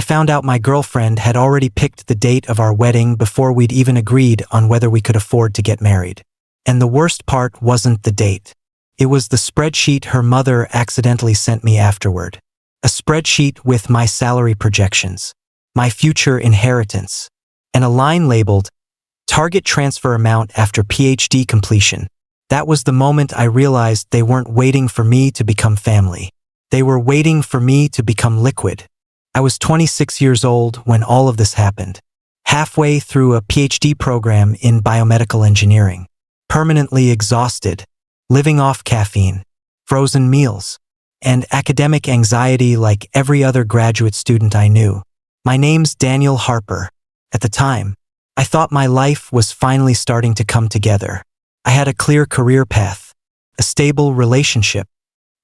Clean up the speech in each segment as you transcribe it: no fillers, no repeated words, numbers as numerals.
found out my girlfriend had already picked the date of our wedding before we'd even agreed on whether we could afford to get married. And the worst part wasn't the date. It was the spreadsheet her mother accidentally sent me afterward. A spreadsheet with my salary projections, my future inheritance, and a line labeled, "Target transfer amount after PhD completion." That was the moment I realized they weren't waiting for me to become family. They were waiting for me to become liquid. I was 26 years old when all of this happened, halfway through a PhD program in biomedical engineering, permanently exhausted, living off caffeine, frozen meals, and academic anxiety like every other graduate student I knew. My name's Daniel Harper. At the time, I thought my life was finally starting to come together. I had a clear career path, a stable relationship,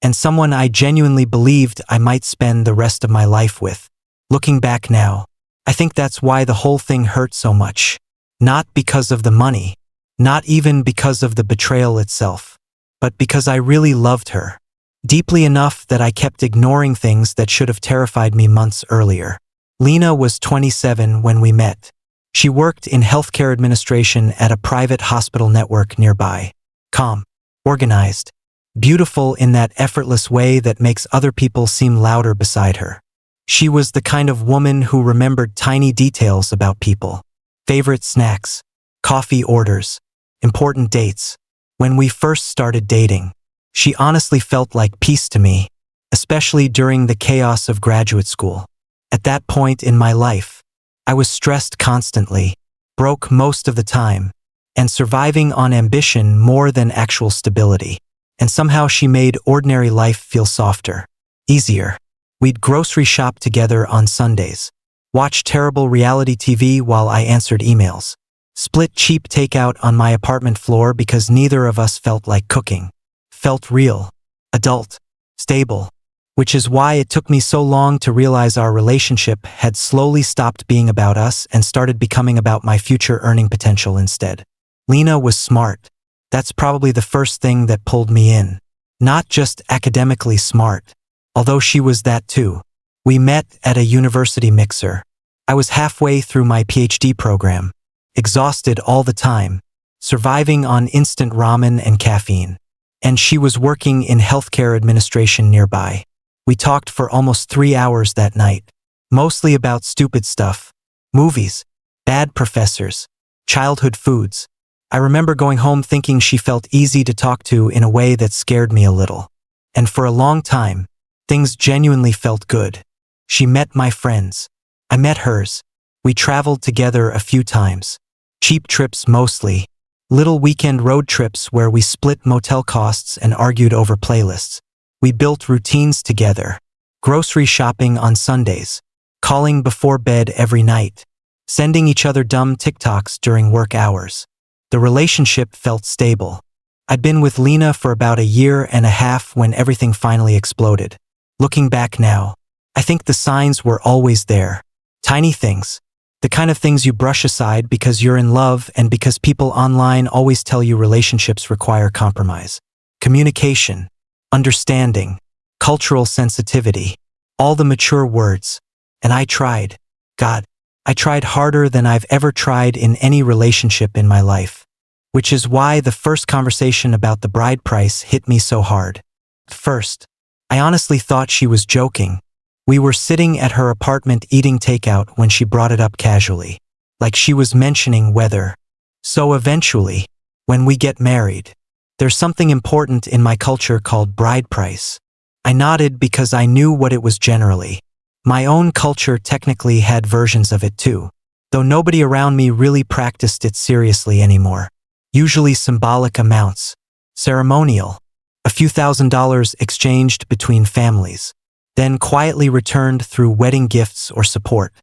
and someone I genuinely believed I might spend the rest of my life with. Looking back now, I think that's why the whole thing hurt so much. Not because of the money, not even because of the betrayal itself, but because I really loved her, deeply enough that I kept ignoring things that should have terrified me months earlier. Lena was 27 when we met. She worked in healthcare administration at a private hospital network nearby. Calm, organized, beautiful in that effortless way that makes other people seem louder beside her. She was the kind of woman who remembered tiny details about people. Favorite snacks, coffee orders, important dates. When we first started dating, she honestly felt like peace to me, especially during the chaos of graduate school. At that point in my life, I was stressed constantly, broke most of the time, and surviving on ambition more than actual stability. And somehow she made ordinary life feel softer, easier. We'd grocery shop together on Sundays, watch terrible reality TV while I answered emails, split cheap takeout on my apartment floor because neither of us felt like cooking. Felt real, adult, stable. Which is why it took me so long to realize our relationship had slowly stopped being about us and started becoming about my future earning potential instead. Lena was smart. That's probably the first thing that pulled me in. Not just academically smart, although she was that too. We met at a university mixer. I was halfway through my PhD program, exhausted all the time, surviving on instant ramen and caffeine. And she was working in healthcare administration nearby. We talked for almost 3 hours that night, mostly about stupid stuff, movies, bad professors, childhood foods. I remember going home thinking she felt easy to talk to in a way that scared me a little. And for a long time, things genuinely felt good. She met my friends. I met hers. We traveled together a few times. Cheap trips mostly. Little weekend road trips where we split motel costs and argued over playlists. We built routines together, grocery shopping on Sundays, calling before bed every night, sending each other dumb TikToks during work hours. The relationship felt stable. I'd been with Lena for about a year and a half when everything finally exploded. Looking back now, I think the signs were always there. Tiny things. The kind of things you brush aside because you're in love and because people online always tell you relationships require compromise. Communication, understanding, cultural sensitivity, all the mature words. And I tried. God, I tried harder than I've ever tried in any relationship in my life. Which is why the first conversation about the bride price hit me so hard. First, I honestly thought she was joking. We were sitting at her apartment eating takeout when she brought it up casually, like she was mentioning weather. So eventually, when we get married, there's something important in my culture called bride price. I nodded because I knew what it was generally. My own culture technically had versions of it too, though nobody around me really practiced it seriously anymore. Usually symbolic amounts, ceremonial, a few $1,000s exchanged between families, then quietly returned through wedding gifts or support.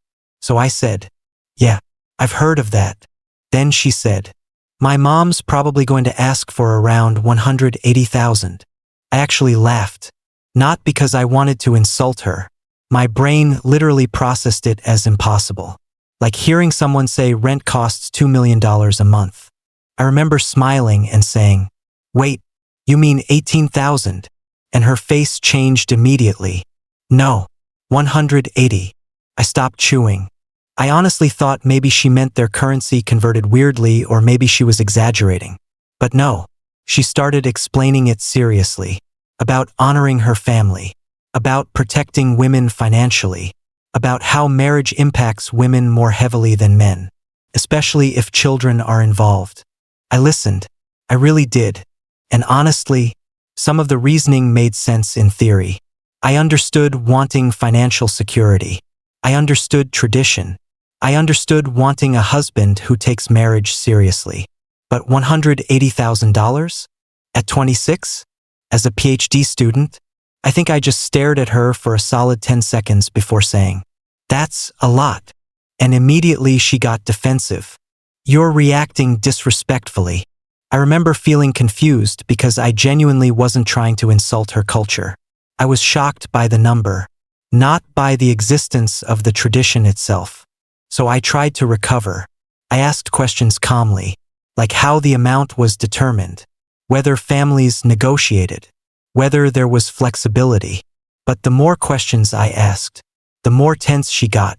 So I said, "Yeah, I've heard of that." Then she said, "My mom's probably going to ask for around 180,000. I actually laughed, not because I wanted to insult her. My brain literally processed it as impossible, like hearing someone say rent costs $2 million a month. I remember smiling and saying, "Wait, you mean 18,000? And her face changed immediately. "No, 180. I stopped chewing. I honestly thought maybe she meant their currency converted weirdly or maybe she was exaggerating. But no. She started explaining it seriously. About honoring her family. About protecting women financially. About how marriage impacts women more heavily than men. Especially if children are involved. I listened. I really did. And honestly, some of the reasoning made sense in theory. I understood wanting financial security. I understood tradition. I understood wanting a husband who takes marriage seriously. But $180,000? At 26? As a PhD student? I think I just stared at her for a solid 10 seconds before saying, "That's a lot." And immediately she got defensive. "You're reacting disrespectfully." I remember feeling confused because I genuinely wasn't trying to insult her culture. I was shocked by the number, not by the existence of the tradition itself. So I tried to recover. I asked questions calmly, like how the amount was determined, whether families negotiated, whether there was flexibility. But the more questions I asked, the more tense she got.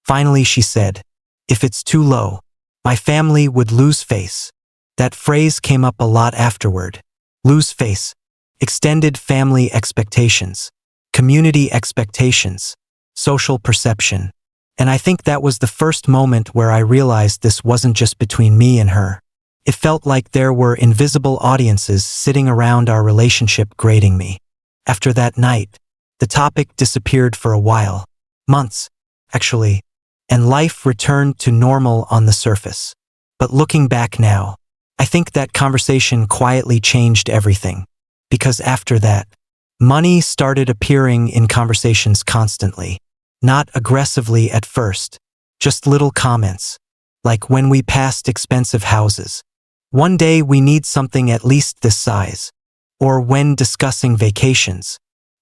Finally she said, "If it's too low, my family would lose face." That phrase came up a lot afterward. Lose face. Extended family expectations. Community expectations. Social perception. And I think that was the first moment where I realized this wasn't just between me and her. It felt like there were invisible audiences sitting around our relationship grading me. After that night, the topic disappeared for a while. Months, actually. And life returned to normal on the surface. But looking back now, I think that conversation quietly changed everything. Because after that, money started appearing in conversations constantly. Not aggressively at first, just little comments. Like when we passed expensive houses. One day we need something at least this size. Or when discussing vacations.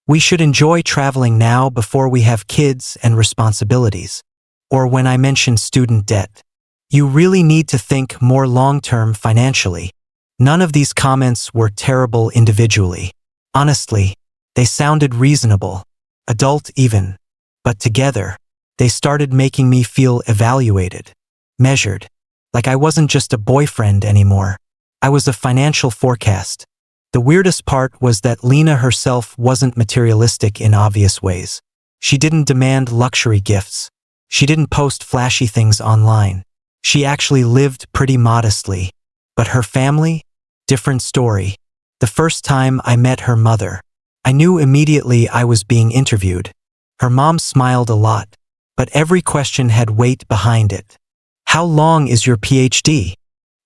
We should enjoy traveling now before we have kids and responsibilities. Or when I mention student debt. You really need to think more long-term financially. None of these comments were terrible individually. Honestly, they sounded reasonable, adult even. But together, they started making me feel evaluated, measured, like I wasn't just a boyfriend anymore. I was a financial forecast. The weirdest part was that Lena herself wasn't materialistic in obvious ways. She didn't demand luxury gifts. She didn't post flashy things online. She actually lived pretty modestly. But her family? Different story. The first time I met her mother, I knew immediately I was being interviewed. Her mom smiled a lot, but every question had weight behind it. How long is your PhD?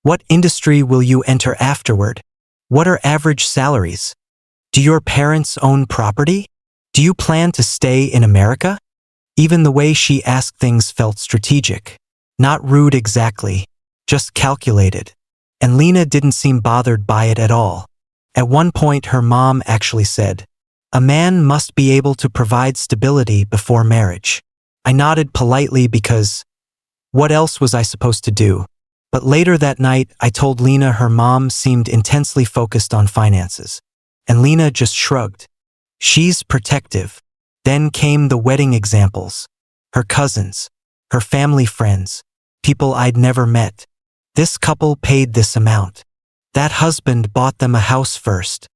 What industry will you enter afterward? What are average salaries? Do your parents own property? Do you plan to stay in America? Even the way she asked things felt strategic. Not rude exactly, just calculated. And Lena didn't seem bothered by it at all. At one point her mom actually said, "A man must be able to provide stability before marriage." I nodded politely because what else was I supposed to do? But later that night I told Lena her mom seemed intensely focused on finances. And Lena just shrugged. She's protective. Then came the wedding examples. Her cousins. Her family friends. People I'd never met. This couple paid this amount. That husband bought them a house first.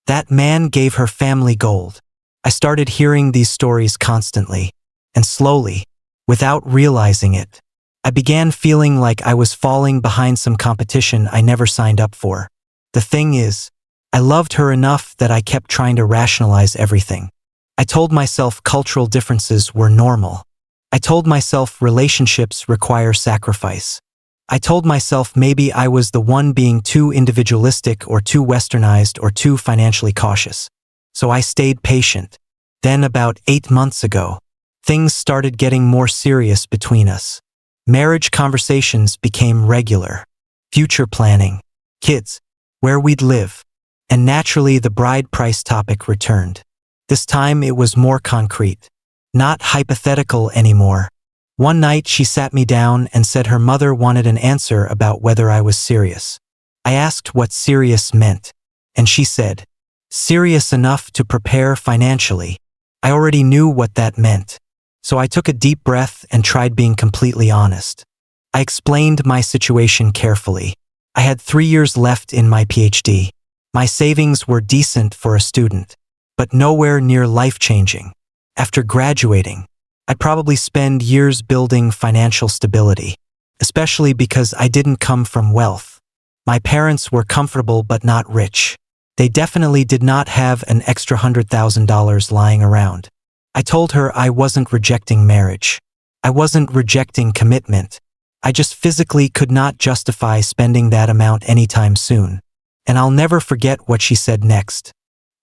That man gave her family gold. I started hearing these stories constantly. And slowly, without realizing it, I began feeling like I was falling behind some competition I never signed up for. The thing is, I loved her enough that I kept trying to rationalize everything. I told myself cultural differences were normal. I told myself relationships require sacrifice. I told myself maybe I was the one being too individualistic or too westernized or too financially cautious. So I stayed patient. Then about 8 months ago, things started getting more serious between us. Marriage conversations became regular. Future planning, kids, where we'd live. And naturally the bride price topic returned. This time it was more concrete. Not hypothetical anymore. One night she sat me down and said her mother wanted an answer about whether I was serious. I asked what serious meant. And she said, serious enough to prepare financially. I already knew what that meant. So I took a deep breath and tried being completely honest. I explained my situation carefully. I had 3 years left in my PhD. My savings were decent for a student, but nowhere near life-changing. After graduating, I'd probably spend years building financial stability, especially because I didn't come from wealth. My parents were comfortable but not rich. They definitely did not have an extra $100,000 lying around. I told her I wasn't rejecting marriage. I wasn't rejecting commitment. I just physically could not justify spending that amount anytime soon. And I'll never forget what she said next.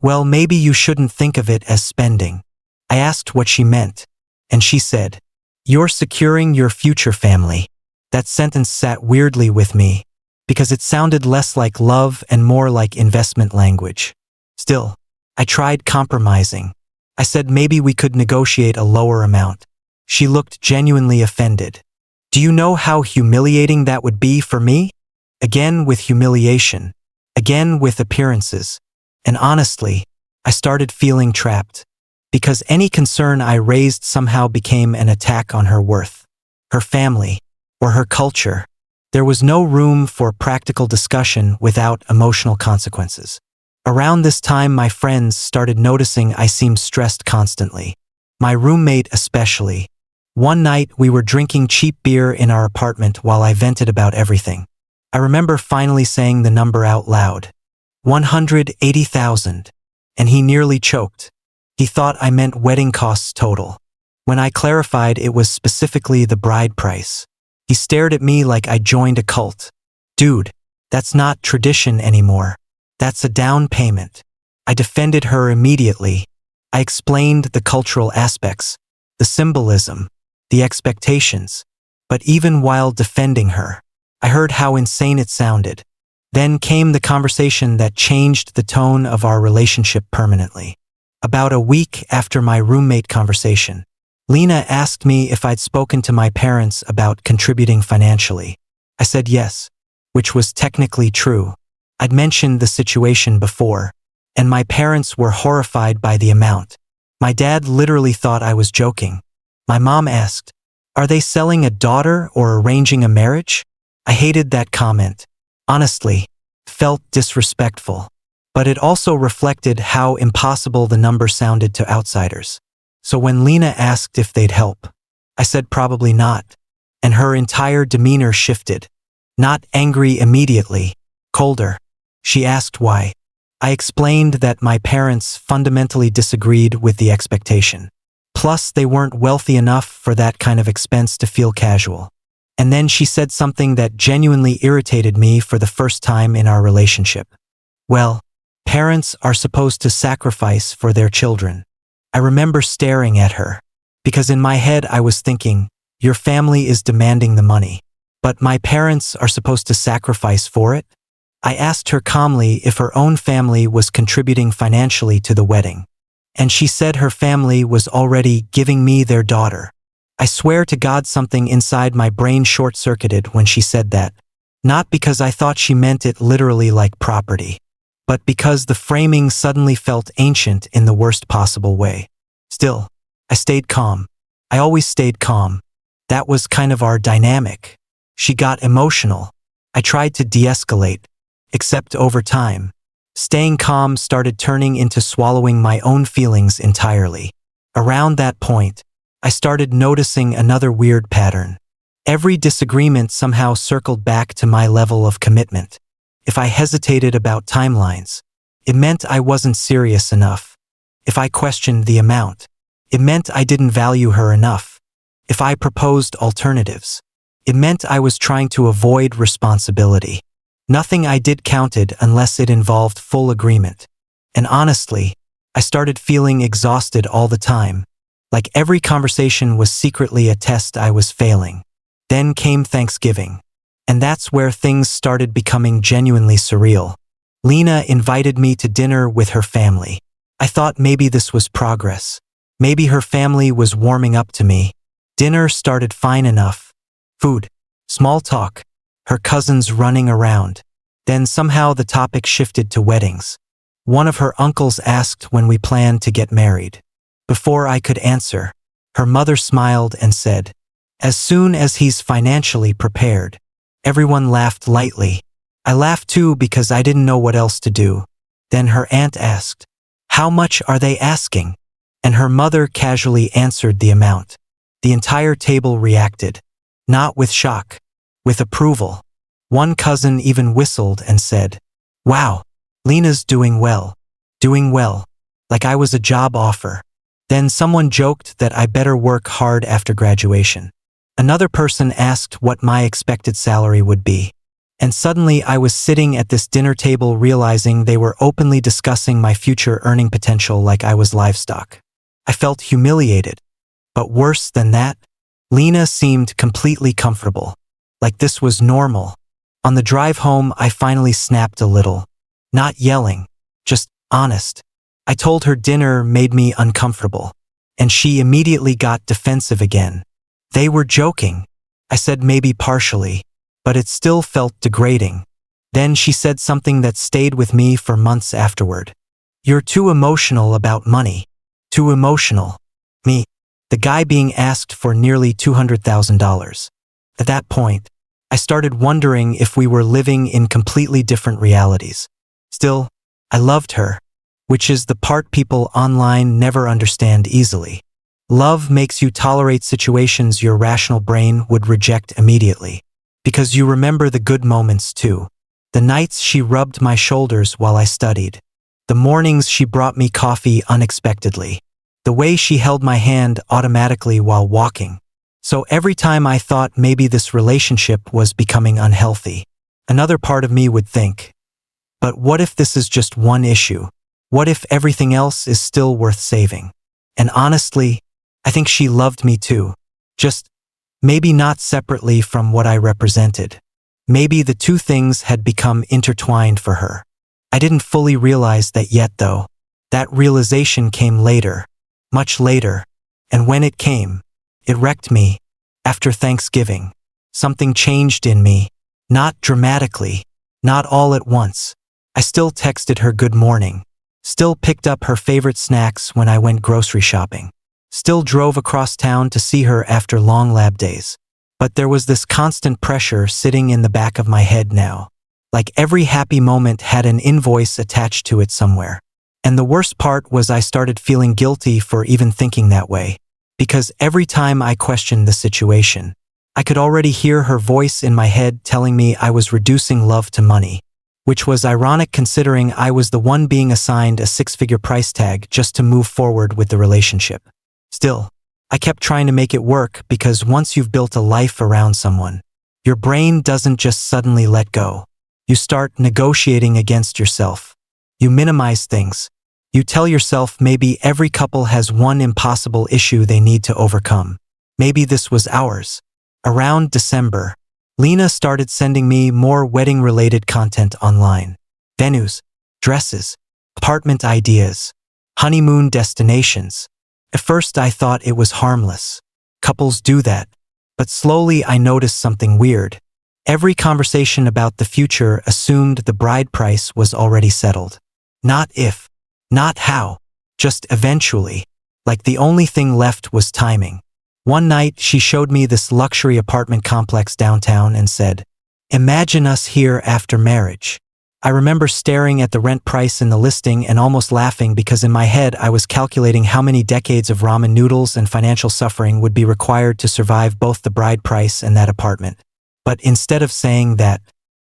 Well, maybe you shouldn't think of it as spending. I asked what she meant, and she said, "You're securing your future family." That sentence sat weirdly with me, because it sounded less like love and more like investment language. Still, I tried compromising. I said maybe we could negotiate a lower amount. She looked genuinely offended. Do you know how humiliating that would be for me? Again with humiliation. Again with appearances. And honestly, I started feeling trapped. Because any concern I raised somehow became an attack on her worth, her family, or her culture. There was no room for practical discussion without emotional consequences. Around this time, my friends started noticing I seemed stressed constantly. My roommate especially. One night, we were drinking cheap beer in our apartment while I vented about everything. I remember finally saying the number out loud. 180,000. And he nearly choked. He thought I meant wedding costs total. When I clarified it was specifically the bride price, he stared at me like I joined a cult. Dude, that's not tradition anymore. That's a down payment. I defended her immediately. I explained the cultural aspects, the symbolism, the expectations. But even while defending her, I heard how insane it sounded. Then came the conversation that changed the tone of our relationship permanently. About a week after my roommate conversation, Lena asked me if I'd spoken to my parents about contributing financially. I said yes, which was technically true. I'd mentioned the situation before, and my parents were horrified by the amount. My dad literally thought I was joking. My mom asked, "Are they selling a daughter or arranging a marriage?" I hated that comment. Honestly, felt disrespectful. But it also reflected how impossible the number sounded to outsiders. So when Lena asked if they'd help, I said probably not. And her entire demeanor shifted. Not angry immediately, colder. She asked why. I explained that my parents fundamentally disagreed with the expectation. Plus, they weren't wealthy enough for that kind of expense to feel casual. And then she said something that genuinely irritated me for the first time in our relationship. Well, parents are supposed to sacrifice for their children. I remember staring at her, because in my head I was thinking, your family is demanding the money, but my parents are supposed to sacrifice for it? I asked her calmly if her own family was contributing financially to the wedding, and she said her family was already giving me their daughter. I swear to God something inside my brain short-circuited when she said that, not because I thought she meant it literally like property, but because the framing suddenly felt ancient in the worst possible way. Still, I stayed calm. I always stayed calm. That was kind of our dynamic. She got emotional. I tried to de-escalate, except over time, staying calm started turning into swallowing my own feelings entirely. Around that point, I started noticing another weird pattern. Every disagreement somehow circled back to my level of commitment. If I hesitated about timelines, it meant I wasn't serious enough. If I questioned the amount, it meant I didn't value her enough. If I proposed alternatives, it meant I was trying to avoid responsibility. Nothing I did counted unless it involved full agreement. And honestly, I started feeling exhausted all the time, like every conversation was secretly a test I was failing. Then came Thanksgiving. And that's where things started becoming genuinely surreal. Lena invited me to dinner with her family. I thought maybe this was progress. Maybe her family was warming up to me. Dinner started fine enough. Food, small talk, her cousins running around. Then somehow the topic shifted to weddings. One of her uncles asked when we planned to get married. Before I could answer, Her mother smiled and said, "As soon as he's financially prepared." Everyone laughed lightly. I laughed too because I didn't know what else to do. Then her aunt asked, "How much are they asking?" And her mother casually answered the amount. The entire table reacted. Not with shock, with approval. One cousin even whistled and said, "Wow, Lena's doing well. Doing well. Like I was a job offer." Then someone joked that I better work hard after graduation. Another person asked what my expected salary would be. And suddenly I was sitting at this dinner table realizing they were openly discussing my future earning potential like I was livestock. I felt humiliated. But worse than that, Lena seemed completely comfortable. Like this was normal. On the drive home, I finally snapped a little. Not yelling, just honest. I told her dinner made me uncomfortable. And she immediately got defensive again. They were joking. I said maybe partially, but it still felt degrading. Then she said something that stayed with me for months afterward. "You're too emotional about money." Too emotional. Me, the guy being asked for nearly $200,000. At that point, I started wondering if we were living in completely different realities. Still, I loved her, which is the part people online never understand easily. Love makes you tolerate situations your rational brain would reject immediately. Because you remember the good moments too. The nights she rubbed my shoulders while I studied. The mornings she brought me coffee unexpectedly. The way she held my hand automatically while walking. So every time I thought maybe this relationship was becoming unhealthy, another part of me would think, but what if this is just one issue? What if everything else is still worth saving? And honestly, I think she loved me too. Just maybe not separately from what I represented. Maybe the two things had become intertwined for her. I didn't fully realize that yet though. That realization came later. Much later. And when it came, it wrecked me. After Thanksgiving, something changed in me. Not dramatically. Not all at once. I still texted her good morning. Still picked up her favorite snacks when I went grocery shopping. Still drove across town to see her after long lab days. But there was this constant pressure sitting in the back of my head now. Like every happy moment had an invoice attached to it somewhere. And the worst part was I started feeling guilty for even thinking that way. Because every time I questioned the situation, I could already hear her voice in my head telling me I was reducing love to money. Which was ironic considering I was the one being assigned a six-figure price tag just to move forward with the relationship. Still, I kept trying to make it work because once you've built a life around someone, your brain doesn't just suddenly let go. You start negotiating against yourself. You minimize things. You tell yourself maybe every couple has one impossible issue they need to overcome. Maybe this was ours. Around December, Lena started sending me more wedding-related content online. Venues, dresses, apartment ideas, honeymoon destinations. At first I thought it was harmless. Couples do that. But slowly I noticed something weird. Every conversation about the future assumed the bride price was already settled. Not if, not how, just eventually. Like the only thing left was timing. One night she showed me this luxury apartment complex downtown and said, "Imagine us here after marriage." I remember staring at the rent price in the listing and almost laughing because in my head I was calculating how many decades of ramen noodles and financial suffering would be required to survive both the bride price and that apartment. But instead of saying that,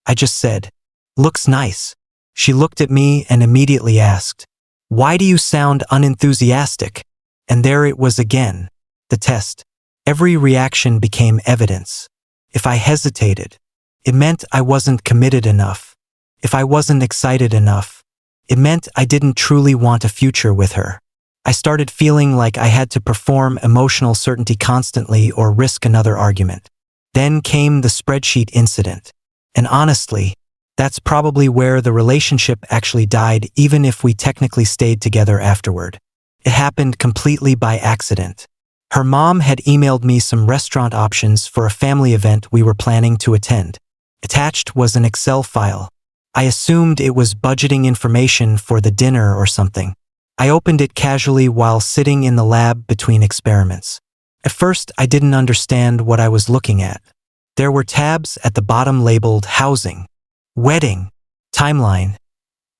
I just said, "Looks nice." She looked at me and immediately asked, "Why do you sound unenthusiastic?" And there it was again. The test. Every reaction became evidence. If I hesitated, it meant I wasn't committed enough. If I wasn't excited enough, it meant I didn't truly want a future with her. I started feeling like I had to perform emotional certainty constantly or risk another argument. Then came the spreadsheet incident. And honestly, that's probably where the relationship actually died even if we technically stayed together afterward. It happened completely by accident. Her mom had emailed me some restaurant options for a family event we were planning to attend. Attached was an Excel file. I assumed it was budgeting information for the dinner or something. I opened it casually while sitting in the lab between experiments. At first, I didn't understand what I was looking at. There were tabs at the bottom labeled Housing, Wedding, Timeline,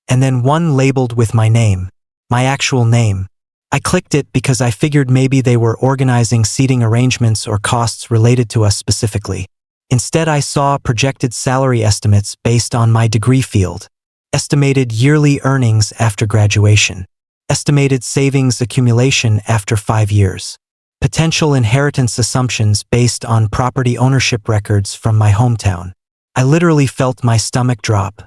and then one labeled with my name, my actual name. I clicked it because I figured maybe they were organizing seating arrangements or costs related to us specifically. Instead, I saw projected salary estimates based on my degree field, estimated yearly earnings after graduation, estimated savings accumulation after 5 years, potential inheritance assumptions based on property ownership records from my hometown. I literally felt my stomach drop.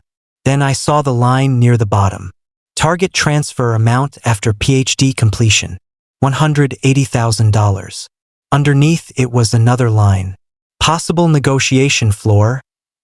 Then I saw the line near the bottom. Target transfer amount after PhD completion, $180,000. Underneath it was another line. Possible negotiation floor,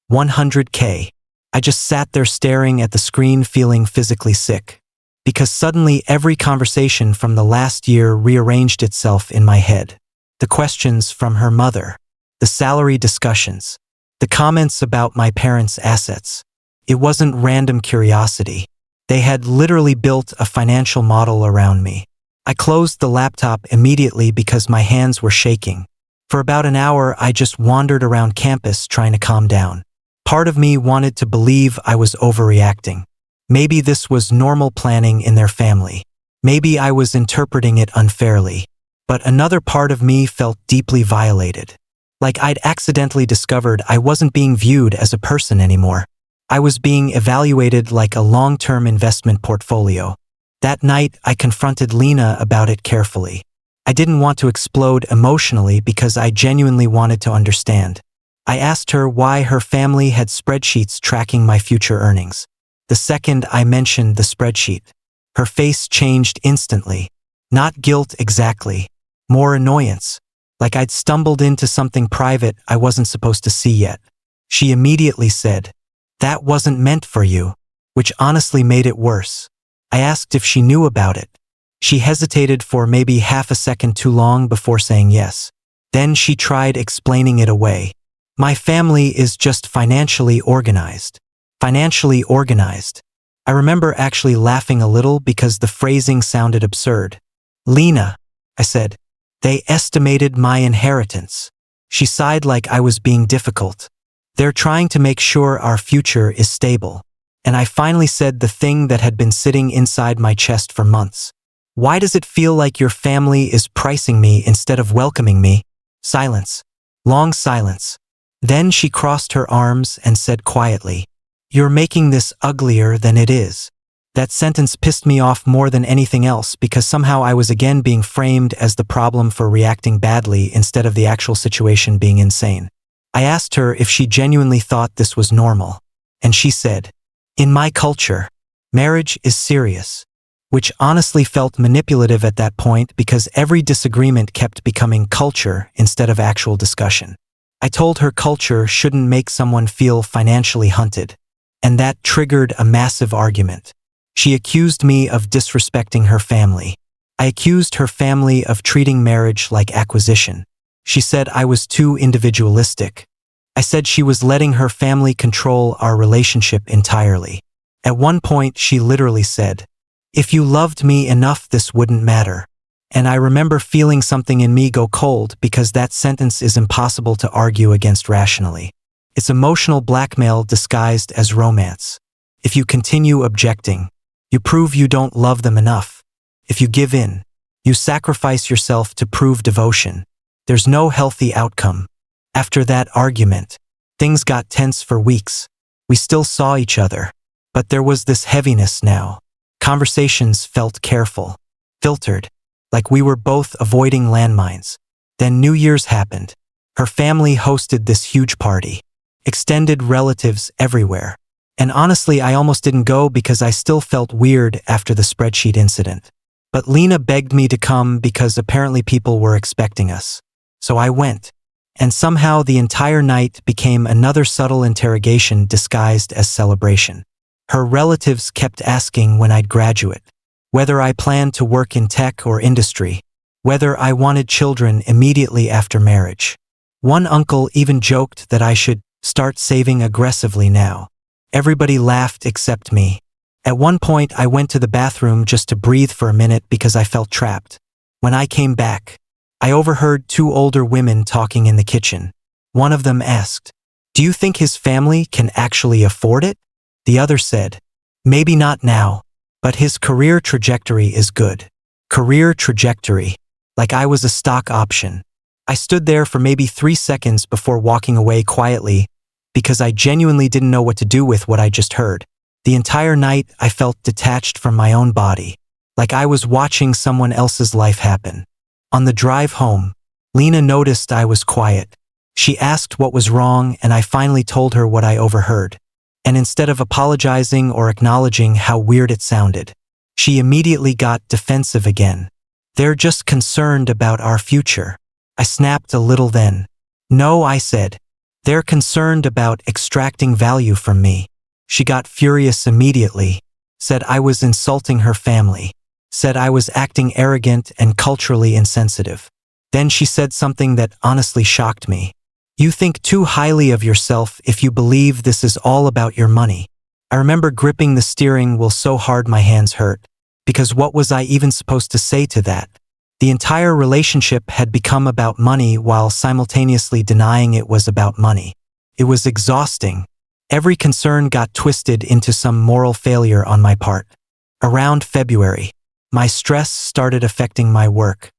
$100K. I just sat there staring at the screen feeling physically sick. Because suddenly every conversation from the last year rearranged itself in my head. The questions from her mother, the salary discussions, the comments about my parents' assets. It wasn't random curiosity. They had literally built a financial model around me. I closed the laptop immediately because my hands were shaking. For about an hour, I just wandered around campus trying to calm down. Part of me wanted to believe I was overreacting. Maybe this was normal planning in their family. Maybe I was interpreting it unfairly. But another part of me felt deeply violated. Like I'd accidentally discovered I wasn't being viewed as a person anymore. I was being evaluated like a long-term investment portfolio. That night, I confronted Lena about it carefully. I didn't want to explode emotionally because I genuinely wanted to understand. I asked her why her family had spreadsheets tracking my future earnings. The second I mentioned the spreadsheet, her face changed instantly. Not guilt exactly, more annoyance. Like I'd stumbled into something private I wasn't supposed to see yet. She immediately said, "That wasn't meant for you," which honestly made it worse. I asked if she knew about it. She hesitated for maybe half a second too long before saying yes. Then she tried explaining it away. "My family is just financially organized." Financially organized. I remember actually laughing a little because the phrasing sounded absurd. "Lena," I said, "they estimated my inheritance." She sighed like I was being difficult. "They're trying to make sure our future is stable." And I finally said the thing that had been sitting inside my chest for months. "Why does it feel like your family is pricing me instead of welcoming me?" Silence. Long silence. Then she crossed her arms and said quietly, "You're making this uglier than it is." That sentence pissed me off more than anything else because somehow I was again being framed as the problem for reacting badly instead of the actual situation being insane. I asked her if she genuinely thought this was normal, and she said, "In my culture, marriage is serious," which honestly felt manipulative at that point because every disagreement kept becoming culture instead of actual discussion. I told her culture shouldn't make someone feel financially hunted, and that triggered a massive argument. She accused me of disrespecting her family. I accused her family of treating marriage like acquisition. She said I was too individualistic. I said she was letting her family control our relationship entirely. At one point, she literally said, "If you loved me enough, this wouldn't matter." And I remember feeling something in me go cold because that sentence is impossible to argue against rationally. It's emotional blackmail disguised as romance. If you continue objecting, you prove you don't love them enough. If you give in, you sacrifice yourself to prove devotion. There's no healthy outcome. After that argument, things got tense for weeks. We still saw each other, but there was this heaviness now. Conversations felt careful, filtered, like we were both avoiding landmines. Then New Year's happened. Her family hosted this huge party. Extended relatives everywhere. And honestly, I almost didn't go because I still felt weird after the spreadsheet incident. But Lena begged me to come because apparently people were expecting us. So I went. And somehow the entire night became another subtle interrogation disguised as celebration. Her relatives kept asking when I'd graduate, whether I planned to work in tech or industry, whether I wanted children immediately after marriage. One uncle even joked that I should start saving aggressively now. Everybody laughed except me. At one point, I went to the bathroom just to breathe for a minute because I felt trapped. When I came back, I overheard two older women talking in the kitchen. One of them asked, "Do you think his family can actually afford it?" The other said, "Maybe not now, but his career trajectory is good." Career trajectory. Like I was a stock option. I stood there for maybe 3 seconds before walking away quietly because I genuinely didn't know what to do with what I just heard. The entire night I felt detached from my own body, like I was watching someone else's life happen. On the drive home, Lena noticed I was quiet. She asked what was wrong, and I finally told her what I overheard. And instead of apologizing or acknowledging how weird it sounded, she immediately got defensive again. "They're just concerned about our future." I snapped a little then. "No," I said. "They're concerned about extracting value from me." She got furious immediately, said I was insulting her family, said I was acting arrogant and culturally insensitive. Then she said something that honestly shocked me. "You think too highly of yourself if you believe this is all about your money." I remember gripping the steering wheel so hard my hands hurt, because what was I even supposed to say to that? The entire relationship had become about money while simultaneously denying it was about money. It was exhausting. Every concern got twisted into some moral failure on my part. Around February, my stress started affecting my work.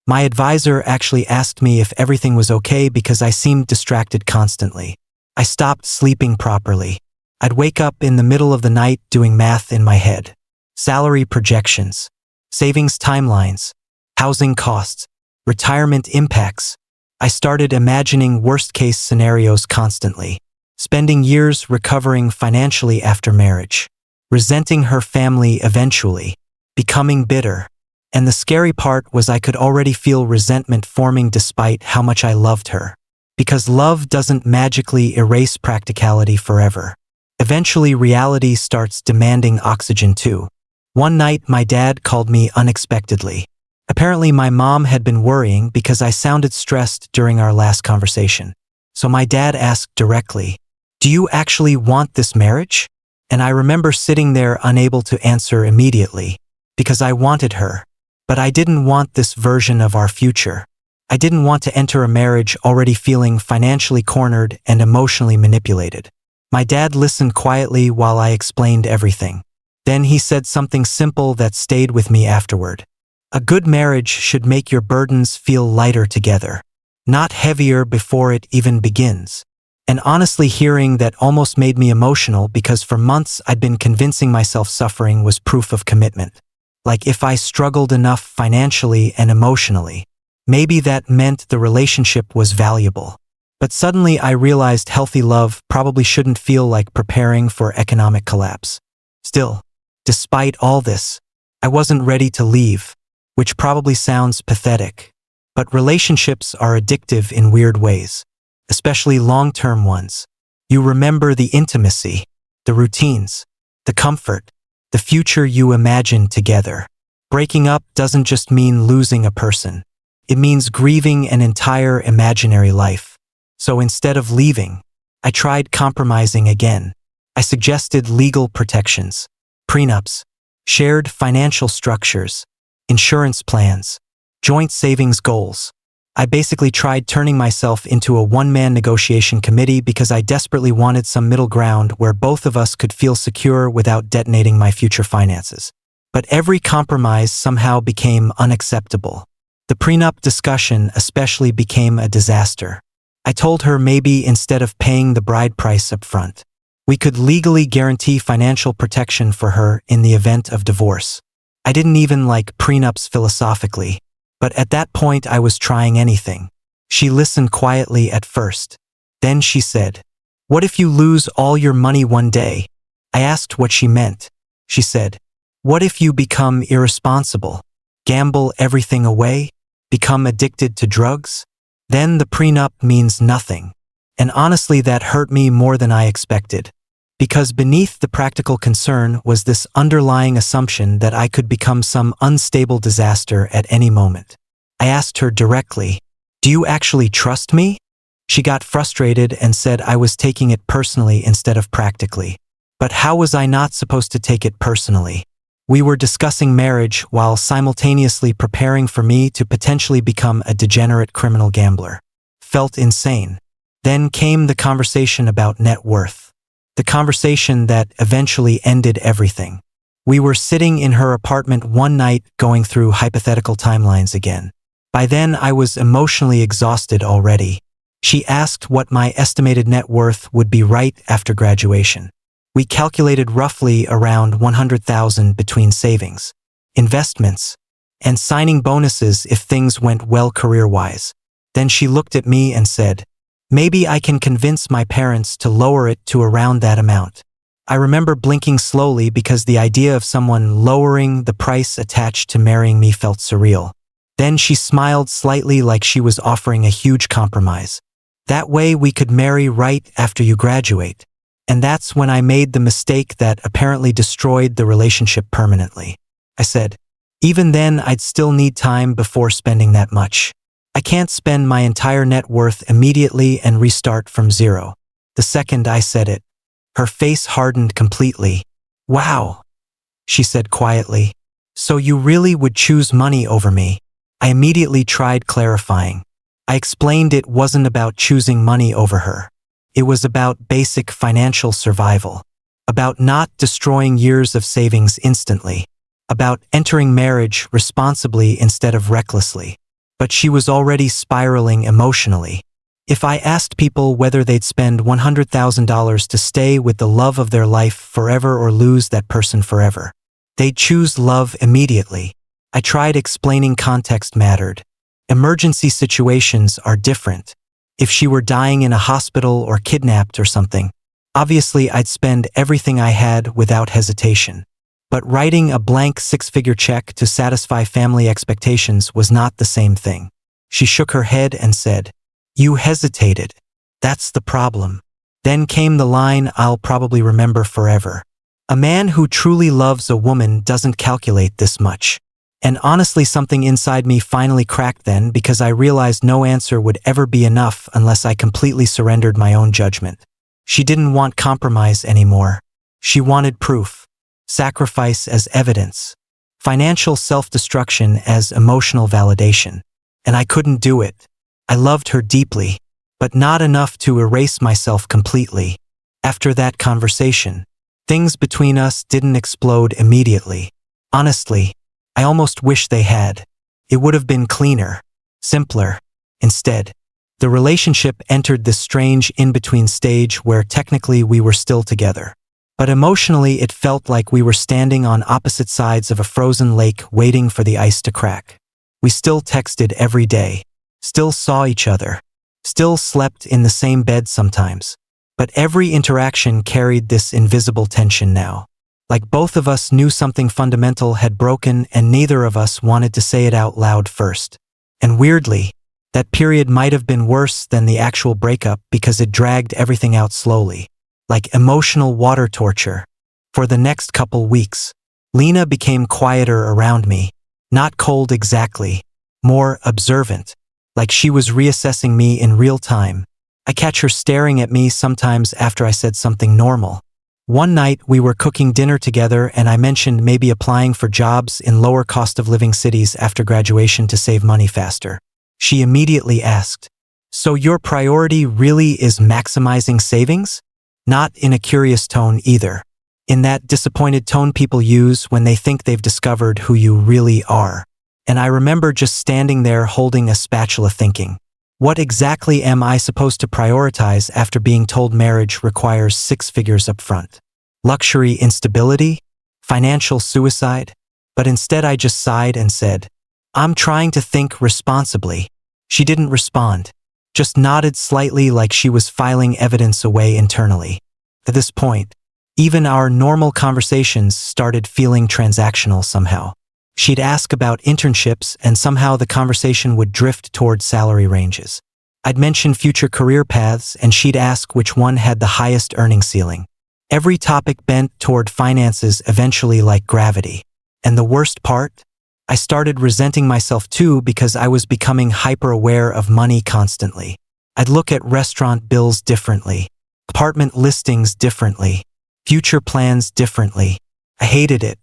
My advisor actually asked me if everything was okay because I seemed distracted constantly. I stopped sleeping properly. I'd wake up in the middle of the night doing math in my head. Salary projections, savings timelines, housing costs, retirement impacts. I started imagining worst-case scenarios constantly, spending years recovering financially after marriage, resenting her family eventually, becoming bitter. And the scary part was I could already feel resentment forming despite how much I loved her. Because love doesn't magically erase practicality forever. Eventually, reality starts demanding oxygen too. One night, my dad called me unexpectedly. Apparently, my mom had been worrying because I sounded stressed during our last conversation. So my dad asked directly, "Do you actually want this marriage?" And I remember sitting there unable to answer immediately, because I wanted her. But I didn't want this version of our future. I didn't want to enter a marriage already feeling financially cornered and emotionally manipulated. My dad listened quietly while I explained everything. Then he said something simple that stayed with me afterward. "A good marriage should make your burdens feel lighter together, not heavier before it even begins." And honestly, hearing that almost made me emotional because for months I'd been convincing myself suffering was proof of commitment. Like if I struggled enough financially and emotionally, maybe that meant the relationship was valuable. But suddenly I realized healthy love probably shouldn't feel like preparing for economic collapse. Still, despite all this, I wasn't ready to leave, which probably sounds pathetic. But relationships are addictive in weird ways, especially long-term ones. You remember the intimacy, the routines, the comfort, the future you imagine together. Breaking up doesn't just mean losing a person. It means grieving an entire imaginary life. So instead of leaving, I tried compromising again. I suggested legal protections, prenups, shared financial structures, insurance plans, joint savings goals. I basically tried turning myself into a one-man negotiation committee because I desperately wanted some middle ground where both of us could feel secure without detonating my future finances. But every compromise somehow became unacceptable. The prenup discussion especially became a disaster. I told her maybe instead of paying the bride price up front, we could legally guarantee financial protection for her in the event of divorce. I didn't even like prenups philosophically, but at that point I was trying anything. She listened quietly at first. Then she said, "What if you lose all your money one day?" I asked what she meant. She said, "What if you become irresponsible, gamble everything away, become addicted to drugs? Then the prenup means nothing." And honestly, that hurt me more than I expected. Because beneath the practical concern was this underlying assumption that I could become some unstable disaster at any moment. I asked her directly, "Do you actually trust me?" She got frustrated and said I was taking it personally instead of practically. But how was I not supposed to take it personally? We were discussing marriage while simultaneously preparing for me to potentially become a degenerate criminal gambler. Felt insane. Then came the conversation about net worth. The conversation that eventually ended everything. We were sitting in her apartment one night going through hypothetical timelines again. By then I was emotionally exhausted already. She asked what my estimated net worth would be right after graduation. We calculated roughly around $100,000 between savings, investments, and signing bonuses if things went well career-wise. Then she looked at me and said, "Maybe I can convince my parents to lower it to around that amount." I remember blinking slowly because the idea of someone lowering the price attached to marrying me felt surreal. Then she smiled slightly like she was offering a huge compromise. "That way we could marry right after you graduate." And that's when I made the mistake that apparently destroyed the relationship permanently. I said, "Even then I'd still need time before spending that much. I can't spend my entire net worth immediately and restart from zero." The second I said it, her face hardened completely. "Wow," she said quietly. "So you really would choose money over me?" I immediately tried clarifying. I explained it wasn't about choosing money over her. It was about basic financial survival. About not destroying years of savings instantly. About entering marriage responsibly instead of recklessly. But she was already spiraling emotionally. If I asked people whether they'd spend $100,000 to stay with the love of their life forever or lose that person forever, they'd choose love immediately. I tried explaining context mattered. Emergency situations are different. If she were dying in a hospital or kidnapped or something, obviously I'd spend everything I had without hesitation. But writing a blank six-figure check to satisfy family expectations was not the same thing. She shook her head and said, "You hesitated. That's the problem." Then came the line I'll probably remember forever. "A man who truly loves a woman doesn't calculate this much." And honestly, something inside me finally cracked then because I realized no answer would ever be enough unless I completely surrendered my own judgment. She didn't want compromise anymore. She wanted proof. Sacrifice as evidence. Financial self-destruction as emotional validation. And I couldn't do it. I loved her deeply, but not enough to erase myself completely. After that conversation, things between us didn't explode immediately. Honestly, I almost wish they had. It would have been cleaner, simpler. Instead, the relationship entered this strange in-between stage where technically we were still together. But emotionally it felt like we were standing on opposite sides of a frozen lake waiting for the ice to crack. We still texted every day, still saw each other, still slept in the same bed sometimes. But every interaction carried this invisible tension now. Like both of us knew something fundamental had broken and neither of us wanted to say it out loud first. And weirdly, that period might have been worse than the actual breakup because it dragged everything out slowly. Like emotional water torture. For the next couple weeks, Lena became quieter around me. Not cold exactly, more observant. Like she was reassessing me in real time. I catch her staring at me sometimes after I said something normal. One night we were cooking dinner together and I mentioned maybe applying for jobs in lower cost of living cities after graduation to save money faster. She immediately asked, "So your priority really is maximizing savings?" Not in a curious tone either. In that disappointed tone people use when they think they've discovered who you really are. And I remember just standing there holding a spatula thinking, what exactly am I supposed to prioritize after being told marriage requires 6 figures up front? Luxury instability? Financial suicide? But instead I just sighed and said, "I'm trying to think responsibly." She didn't respond. Just nodded slightly like she was filing evidence away internally. At this point, even our normal conversations started feeling transactional somehow. She'd ask about internships and somehow the conversation would drift toward salary ranges. I'd mention future career paths and she'd ask which one had the highest earning ceiling. Every topic bent toward finances eventually like gravity. And the worst part? I started resenting myself too because I was becoming hyper-aware of money constantly. I'd look at restaurant bills differently, apartment listings differently, future plans differently. I hated it.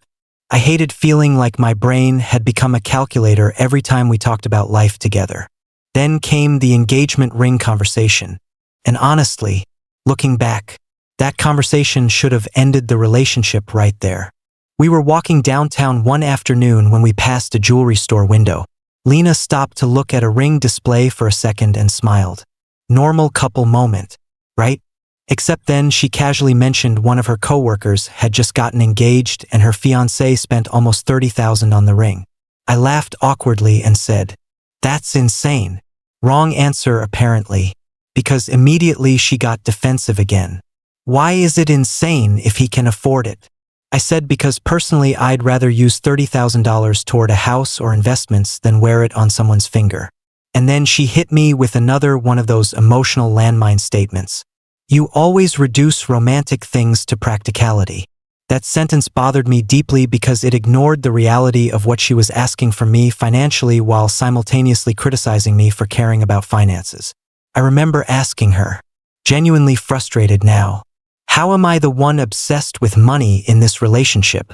I hated feeling like my brain had become a calculator every time we talked about life together. Then came the engagement ring conversation. And honestly, looking back, that conversation should have ended the relationship right there. We were walking downtown one afternoon when we passed a jewelry store window. Lena stopped to look at a ring display for a second and smiled. Normal couple moment, right? Except then she casually mentioned one of her coworkers had just gotten engaged and her fiancé spent almost $30,000 on the ring. I laughed awkwardly and said, "That's insane." Wrong answer apparently, because immediately she got defensive again. "Why is it insane if he can afford it?" I said because personally I'd rather use $30,000 toward a house or investments than wear it on someone's finger. And then she hit me with another one of those emotional landmine statements. "You always reduce romantic things to practicality." That sentence bothered me deeply because it ignored the reality of what she was asking from me financially while simultaneously criticizing me for caring about finances. I remember asking her, genuinely frustrated now, "How am I the one obsessed with money in this relationship?"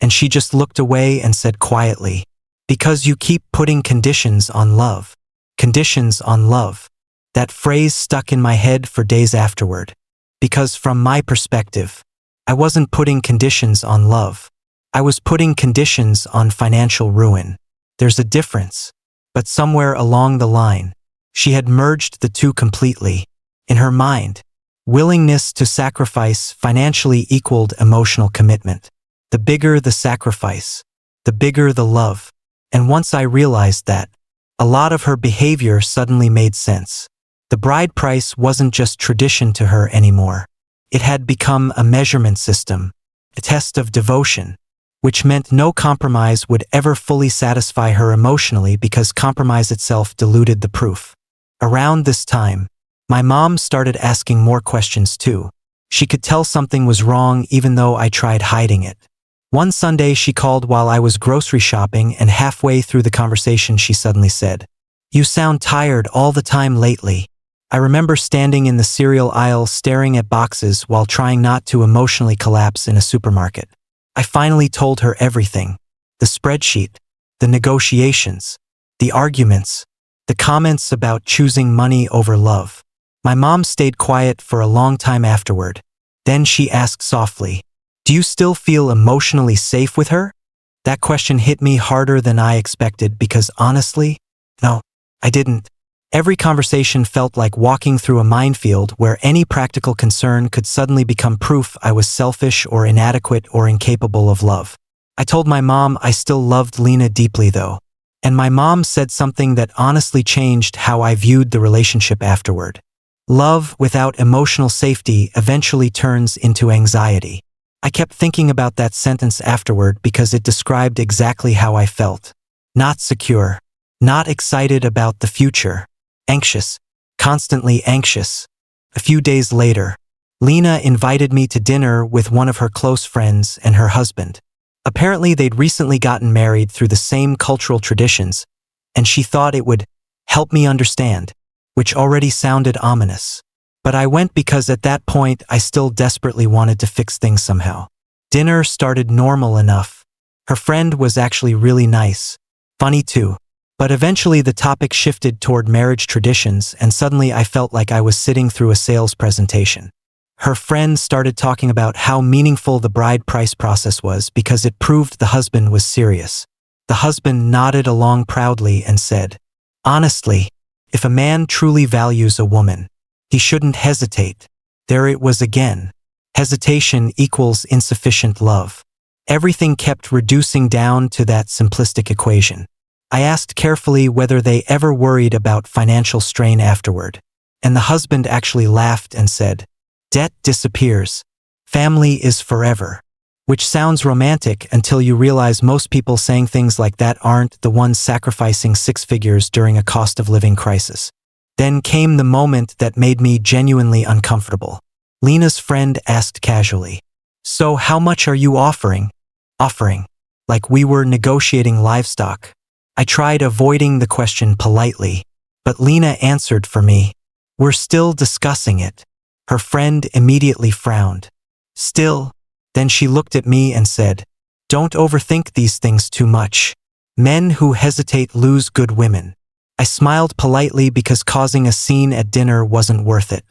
And she just looked away and said quietly, "Because you keep putting conditions on love." Conditions on love. That phrase stuck in my head for days afterward. Because from my perspective, I wasn't putting conditions on love. I was putting conditions on financial ruin. There's a difference. But somewhere along the line, she had merged the two completely. In her mind, willingness to sacrifice financially equaled emotional commitment. The bigger the sacrifice, the bigger the love. And once I realized that, a lot of her behavior suddenly made sense. The bride price wasn't just tradition to her anymore. It had become a measurement system, a test of devotion, which meant no compromise would ever fully satisfy her emotionally because compromise itself diluted the proof. Around this time, my mom started asking more questions too. She could tell something was wrong even though I tried hiding it. One Sunday she called while I was grocery shopping and halfway through the conversation she suddenly said, "You sound tired all the time lately." I remember standing in the cereal aisle staring at boxes while trying not to emotionally collapse in a supermarket. I finally told her everything. The spreadsheet, the negotiations, the arguments, the comments about choosing money over love. My mom stayed quiet for a long time afterward. Then she asked softly, "Do you still feel emotionally safe with her?" That question hit me harder than I expected because honestly, no, I didn't. Every conversation felt like walking through a minefield where any practical concern could suddenly become proof I was selfish or inadequate or incapable of love. I told my mom I still loved Lena deeply though, and my mom said something that honestly changed how I viewed the relationship afterward. Love without emotional safety eventually turns into anxiety. I kept thinking about that sentence afterward because it described exactly how I felt. Not secure, not excited about the future. Anxious, constantly anxious. A few days later, Lena invited me to dinner with one of her close friends and her husband. Apparently they'd recently gotten married through the same cultural traditions, and she thought it would help me understand, which already sounded ominous. But I went because at that point I still desperately wanted to fix things somehow. Dinner started normal enough. Her friend was actually really nice, funny too. But eventually the topic shifted toward marriage traditions and suddenly I felt like I was sitting through a sales presentation. Her friend started talking about how meaningful the bride price process was because it proved the husband was serious. The husband nodded along proudly and said, "Honestly, if a man truly values a woman, he shouldn't hesitate." There it was again. Hesitation equals insufficient love. Everything kept reducing down to that simplistic equation. I asked carefully whether they ever worried about financial strain afterward, and the husband actually laughed and said, "Debt disappears. Family is forever." Which sounds romantic until you realize most people saying things like that aren't the ones sacrificing six figures during a cost of living crisis. Then came the moment that made me genuinely uncomfortable. Lena's friend asked casually, "So how much are you offering?" Offering. Like we were negotiating livestock. I tried avoiding the question politely, but Lena answered for me, "We're still discussing it." Her friend immediately frowned. "Still?" Then she looked at me and said, Don't overthink these things too much. Men who hesitate lose good women. I smiled politely because causing a scene at dinner wasn't worth it.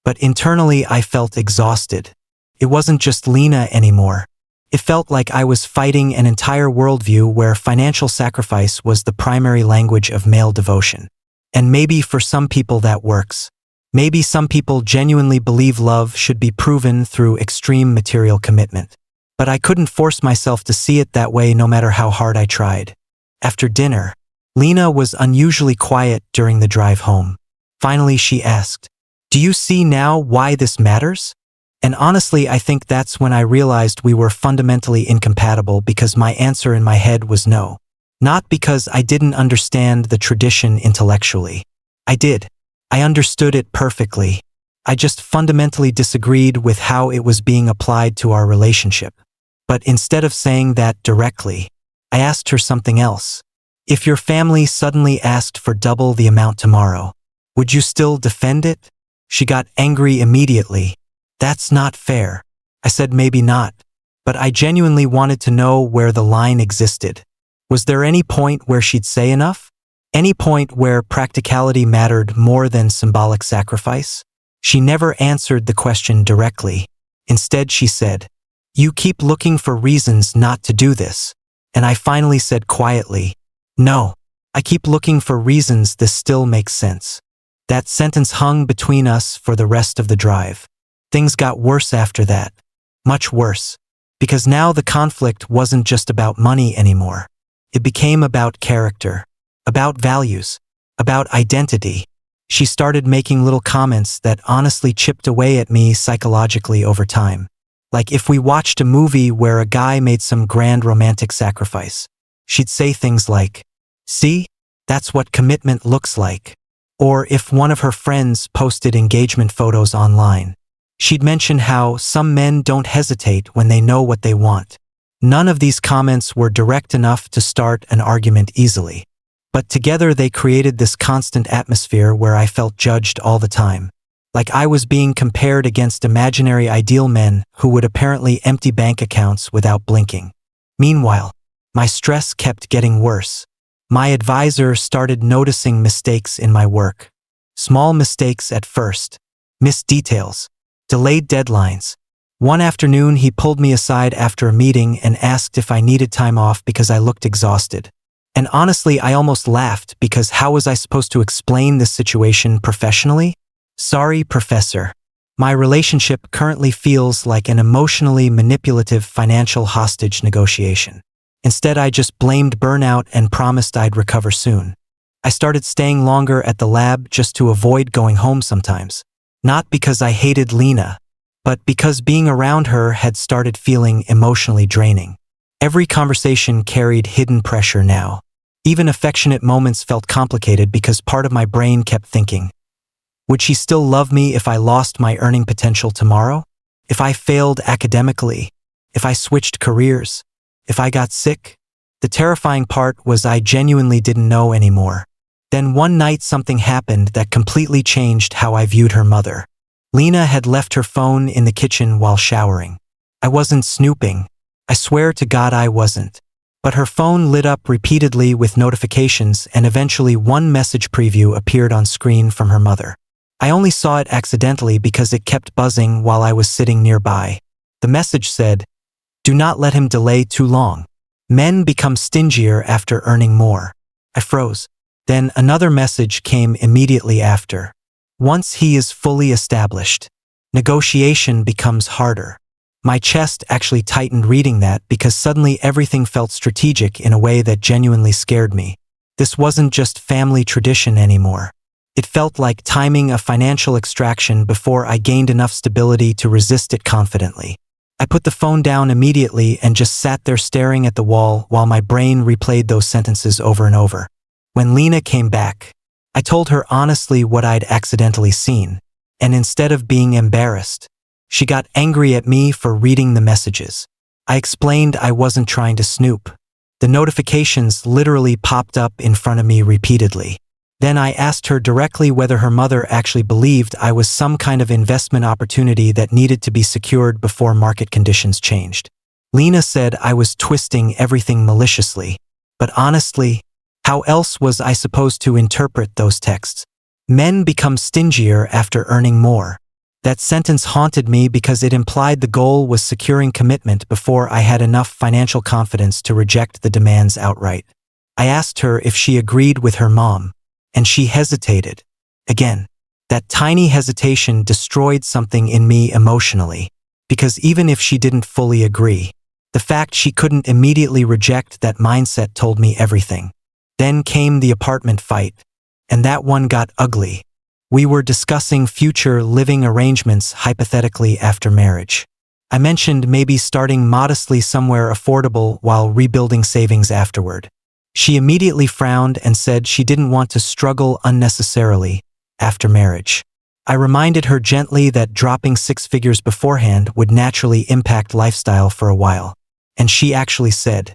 But internally I felt exhausted. It wasn't just Lena anymore. It felt like I was fighting an entire worldview where financial sacrifice was the primary language of male devotion. And maybe for some people that works. Maybe some people genuinely believe love should be proven through extreme material commitment. But I couldn't force myself to see it that way no matter how hard I tried. After dinner, Lena was unusually quiet during the drive home. Finally, she asked, "Do you see now why this matters?" And honestly, I think that's when I realized we were fundamentally incompatible because my answer in my head was no. Not because I didn't understand the tradition intellectually. I did. I understood it perfectly. I just fundamentally disagreed with how it was being applied to our relationship. But instead of saying that directly, I asked her something else. If your family suddenly asked for double the amount tomorrow, would you still defend it? She got angry immediately. That's not fair. I said maybe not. But I genuinely wanted to know where the line existed. Was there any point where she'd say enough? Any point where practicality mattered more than symbolic sacrifice? She never answered the question directly. Instead, she said, "You keep looking for reasons not to do this." And I finally said quietly, "No, I keep looking for reasons this still makes sense." That sentence hung between us for the rest of the drive. Things got worse after that. Much worse. Because now the conflict wasn't just about money anymore. It became about character. About values, about identity. She started making little comments that honestly chipped away at me psychologically over time. Like if we watched a movie where a guy made some grand romantic sacrifice, she'd say things like, "See, that's what commitment looks like." Or if one of her friends posted engagement photos online, she'd mention how some men don't hesitate when they know what they want. None of these comments were direct enough to start an argument easily. But together they created this constant atmosphere where I felt judged all the time. Like I was being compared against imaginary ideal men who would apparently empty bank accounts without blinking. Meanwhile, my stress kept getting worse. My advisor started noticing mistakes in my work. Small mistakes at first. Missed details. Delayed deadlines. One afternoon he pulled me aside after a meeting and asked if I needed time off because I looked exhausted. And honestly, I almost laughed because how was I supposed to explain this situation professionally? "Sorry, Professor. My relationship currently feels like an emotionally manipulative financial hostage negotiation." Instead, I just blamed burnout and promised I'd recover soon. I started staying longer at the lab just to avoid going home sometimes. Not because I hated Lena, but because being around her had started feeling emotionally draining. Every conversation carried hidden pressure now. Even affectionate moments felt complicated because part of my brain kept thinking, would she still love me if I lost my earning potential tomorrow? If I failed academically? If I switched careers? If I got sick? The terrifying part was I genuinely didn't know anymore. Then one night something happened that completely changed how I viewed her mother. Lena had left her phone in the kitchen while showering. I wasn't snooping. I swear to God I wasn't. But her phone lit up repeatedly with notifications and eventually one message preview appeared on screen from her mother. I only saw it accidentally because it kept buzzing while I was sitting nearby. The message said, "Do not let him delay too long. Men become stingier after earning more." I froze. Then another message came immediately after. "Once he is fully established, negotiation becomes harder." My chest actually tightened reading that because suddenly everything felt strategic in a way that genuinely scared me. This wasn't just family tradition anymore. It felt like timing a financial extraction before I gained enough stability to resist it confidently. I put the phone down immediately and just sat there staring at the wall while my brain replayed those sentences over and over. When Lena came back, I told her honestly what I'd accidentally seen, and instead of being embarrassed, she got angry at me for reading the messages. I explained I wasn't trying to snoop. The notifications literally popped up in front of me repeatedly. Then I asked her directly whether her mother actually believed I was some kind of investment opportunity that needed to be secured before market conditions changed. Lena said I was twisting everything maliciously. But honestly, how else was I supposed to interpret those texts? Men become stingier after earning more. That sentence haunted me because it implied the goal was securing commitment before I had enough financial confidence to reject the demands outright. I asked her if she agreed with her mom, and she hesitated. Again, that tiny hesitation destroyed something in me emotionally, because even if she didn't fully agree, the fact she couldn't immediately reject that mindset told me everything. Then came the apartment fight, and that one got ugly. We were discussing future living arrangements hypothetically after marriage. I mentioned maybe starting modestly somewhere affordable while rebuilding savings afterward. She immediately frowned and said she didn't want to struggle unnecessarily after marriage. I reminded her gently that dropping 6 figures beforehand would naturally impact lifestyle for a while. And she actually said,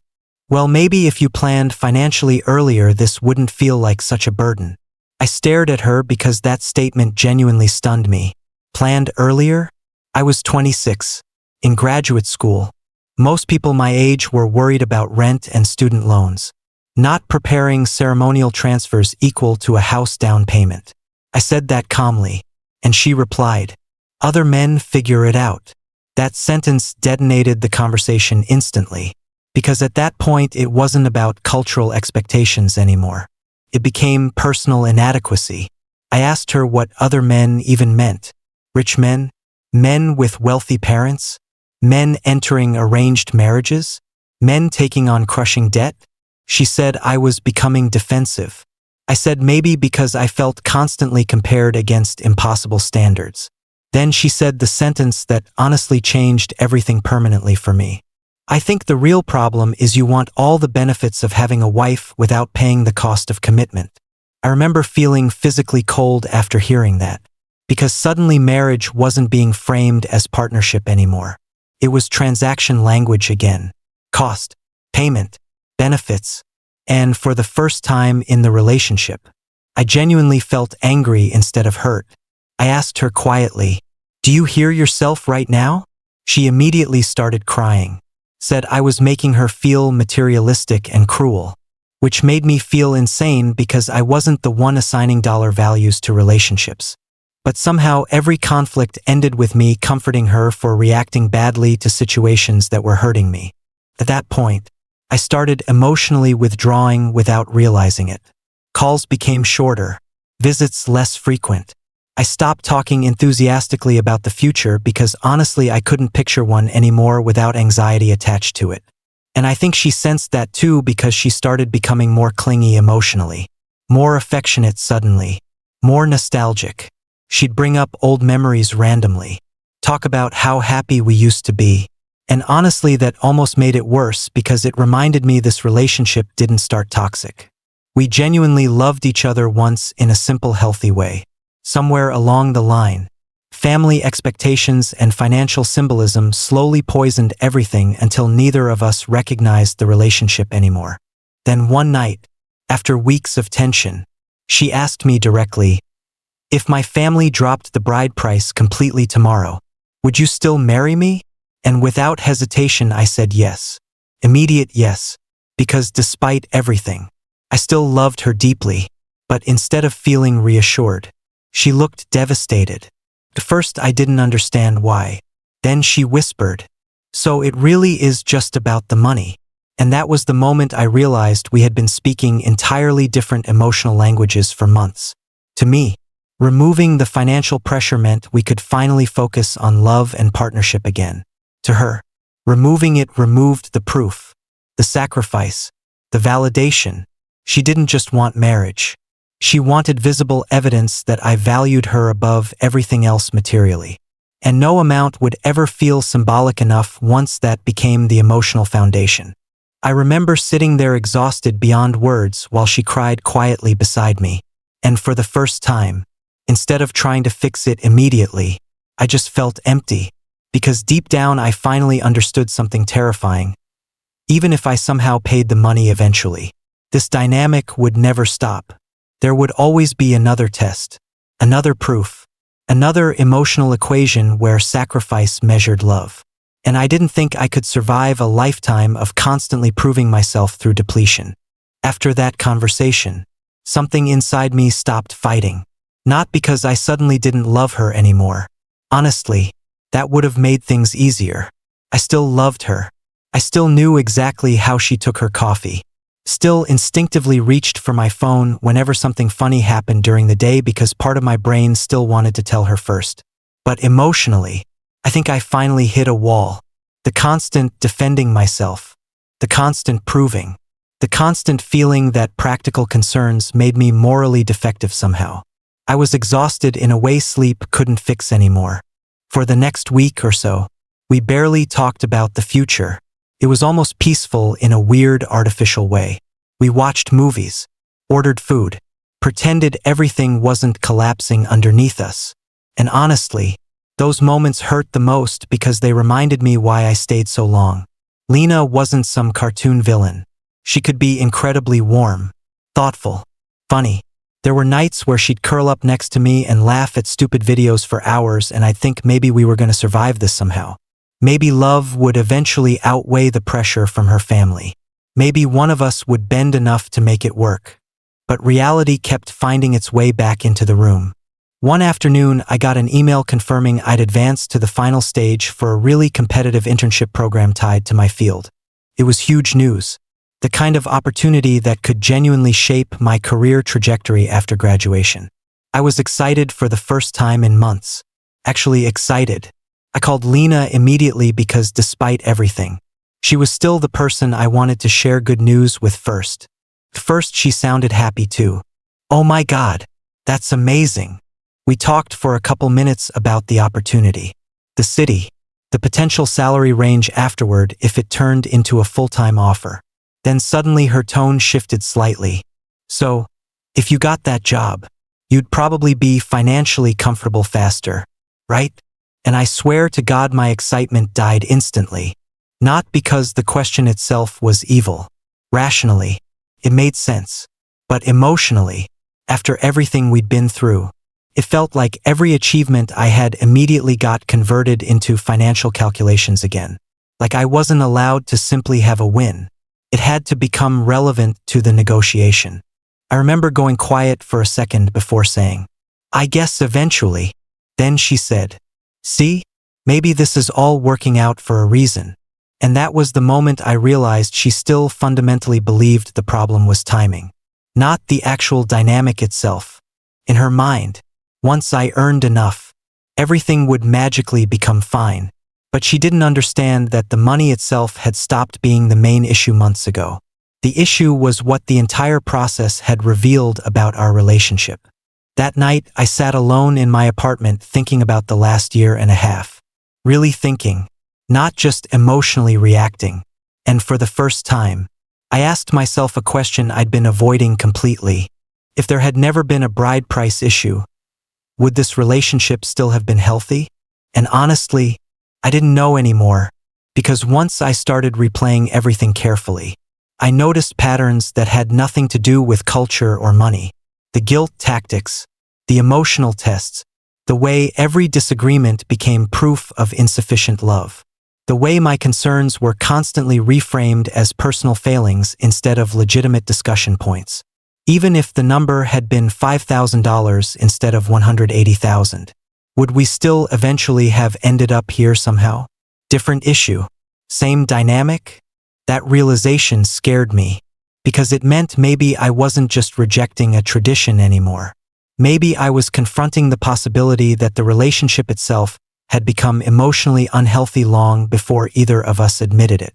"Well, maybe if you planned financially earlier, this wouldn't feel like such a burden." I stared at her because that statement genuinely stunned me. Planned earlier? I was 26, in graduate school. Most people my age were worried about rent and student loans, not preparing ceremonial transfers equal to a house down payment. I said that calmly, and she replied, "Other men figure it out." That sentence detonated the conversation instantly, because at that point it wasn't about cultural expectations anymore. It became personal inadequacy. I asked her what other men even meant. Rich men? Men with wealthy parents? Men entering arranged marriages? Men taking on crushing debt? She said I was becoming defensive. I said maybe because I felt constantly compared against impossible standards. Then she said the sentence that honestly changed everything permanently for me. "I think the real problem is you want all the benefits of having a wife without paying the cost of commitment." I remember feeling physically cold after hearing that, because suddenly marriage wasn't being framed as partnership anymore. It was transaction language again. Cost, payment, benefits, and for the first time in the relationship, I genuinely felt angry instead of hurt. I asked her quietly, "Do you hear yourself right now?" She immediately started crying. Said I was making her feel materialistic and cruel, which made me feel insane because I wasn't the one assigning dollar values to relationships. But somehow every conflict ended with me comforting her for reacting badly to situations that were hurting me. At that point, I started emotionally withdrawing without realizing it. Calls became shorter, visits less frequent. I stopped talking enthusiastically about the future because honestly I couldn't picture one anymore without anxiety attached to it. And I think she sensed that too because she started becoming more clingy emotionally, more affectionate suddenly, more nostalgic. She'd bring up old memories randomly, talk about how happy we used to be. And honestly that almost made it worse because it reminded me this relationship didn't start toxic. We genuinely loved each other once in a simple, healthy way. Somewhere along the line, family expectations and financial symbolism slowly poisoned everything until neither of us recognized the relationship anymore. Then one night, after weeks of tension, she asked me directly, "If my family dropped the bride price completely tomorrow, would you still marry me?" And without hesitation I said yes. Immediate yes, because despite everything, I still loved her deeply. But instead of feeling reassured, she looked devastated. At first I didn't understand why. Then she whispered, "So it really is just about the money." And that was the moment I realized we had been speaking entirely different emotional languages for months. To me, removing the financial pressure meant we could finally focus on love and partnership again. To her, removing it removed the proof, the sacrifice, the validation. She didn't just want marriage. She wanted visible evidence that I valued her above everything else materially. And no amount would ever feel symbolic enough once that became the emotional foundation. I remember sitting there exhausted beyond words while she cried quietly beside me. And for the first time, instead of trying to fix it immediately, I just felt empty. Because deep down I finally understood something terrifying. Even if I somehow paid the money eventually, this dynamic would never stop. There would always be another test, another proof, another emotional equation where sacrifice measured love. and I didn't think I could survive a lifetime of constantly proving myself through depletion. After that conversation, something inside me stopped fighting. Not because I suddenly didn't love her anymore. Honestly, that would have made things easier. I still loved her. I still knew exactly how she took her coffee. Still instinctively reached for my phone whenever something funny happened during the day because part of my brain still wanted to tell her first. But emotionally, I think I finally hit a wall. The constant defending myself. The constant proving. The constant feeling that practical concerns made me morally defective somehow. I was exhausted in a way sleep couldn't fix anymore. For the next week or so, we barely talked about the future. It was almost peaceful in a weird, artificial way. We watched movies, ordered food, pretended everything wasn't collapsing underneath us. And honestly, those moments hurt the most because they reminded me why I stayed so long. Lena wasn't some cartoon villain. She could be incredibly warm, thoughtful, funny. There were nights where she'd curl up next to me and laugh at stupid videos for hours, and I'd think maybe we were going to survive this somehow. Maybe love would eventually outweigh the pressure from her family. Maybe one of us would bend enough to make it work. But reality kept finding its way back into the room. One afternoon, I got an email confirming I'd advanced to the final stage for a really competitive internship program tied to my field. It was huge news. The kind of opportunity that could genuinely shape my career trajectory after graduation. I was excited for the first time in months. Actually excited. I called Lena immediately because despite everything, she was still the person I wanted to share good news with first. First, she sounded happy too. "Oh my God, that's amazing." We talked for a couple minutes about the opportunity, the city, the potential salary range afterward if it turned into a full-time offer. Then suddenly her tone shifted slightly. "So, if you got that job, you'd probably be financially comfortable faster, right?" And I swear to God my excitement died instantly. Not because the question itself was evil. Rationally, it made sense. But emotionally, after everything we'd been through, it felt like every achievement I had immediately got converted into financial calculations again. Like I wasn't allowed to simply have a win. It had to become relevant to the negotiation. I remember going quiet for a second before saying, "I guess eventually." Then she said, "See, maybe this is all working out for a reason." And that was the moment I realized she still fundamentally believed the problem was timing, not the actual dynamic itself. In her mind, once I earned enough, everything would magically become fine. But she didn't understand that the money itself had stopped being the main issue months ago. The issue was what the entire process had revealed about our relationship. That night, I sat alone in my apartment thinking about the last year and a half. Really thinking, not just emotionally reacting. And for the first time, I asked myself a question I'd been avoiding completely. If there had never been a bride price issue, would this relationship still have been healthy? And honestly, I didn't know anymore, because once I started replaying everything carefully, I noticed patterns that had nothing to do with culture or money. The guilt tactics, the emotional tests, the way every disagreement became proof of insufficient love. The way my concerns were constantly reframed as personal failings instead of legitimate discussion points. Even if the number had been $5,000 instead of $180,000. Would we still eventually have ended up here somehow? Different issue. Same dynamic? That realization scared me, because it meant maybe I wasn't just rejecting a tradition anymore. Maybe I was confronting the possibility that the relationship itself had become emotionally unhealthy long before either of us admitted it.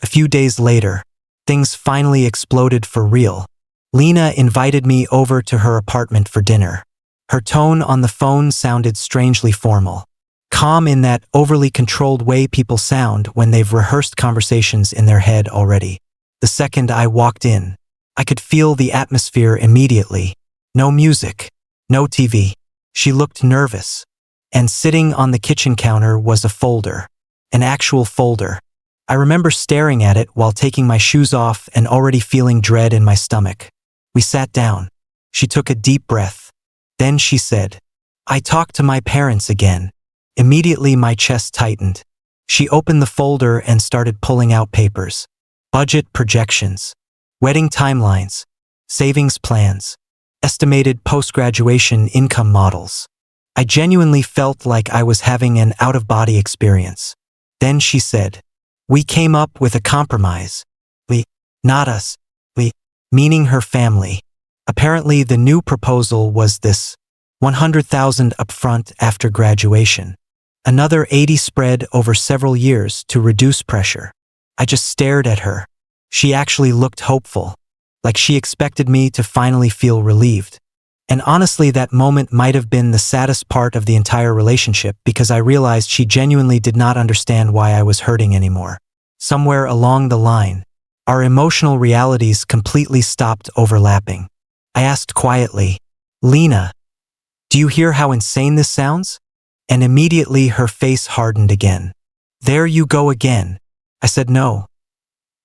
A few days later, things finally exploded for real. Lena invited me over to her apartment for dinner. Her tone on the phone sounded strangely formal. Calm in that overly controlled way people sound when they've rehearsed conversations in their head already. The second I walked in, I could feel the atmosphere immediately. No music, no TV. She looked nervous. And sitting on the kitchen counter was a folder. An actual folder. I remember staring at it while taking my shoes off and already feeling dread in my stomach. We sat down. She took a deep breath. Then she said, "I talked to my parents again." Immediately my chest tightened. She opened the folder and started pulling out papers. Budget projections, wedding timelines, savings plans, estimated post-graduation income models. I genuinely felt like I was having an out-of-body experience. Then she said, "We came up with a compromise. We, not us, we, meaning her family." Apparently the new proposal was this: 100,000 upfront after graduation. Another 80 spread over several years to reduce pressure. I just stared at her. She actually looked hopeful, like she expected me to finally feel relieved. And honestly, that moment might have been the saddest part of the entire relationship, because I realized she genuinely did not understand why I was hurting anymore. Somewhere along the line, our emotional realities completely stopped overlapping. I asked quietly, "Lena, do you hear how insane this sounds?" And immediately her face hardened again. "There you go again." I said no.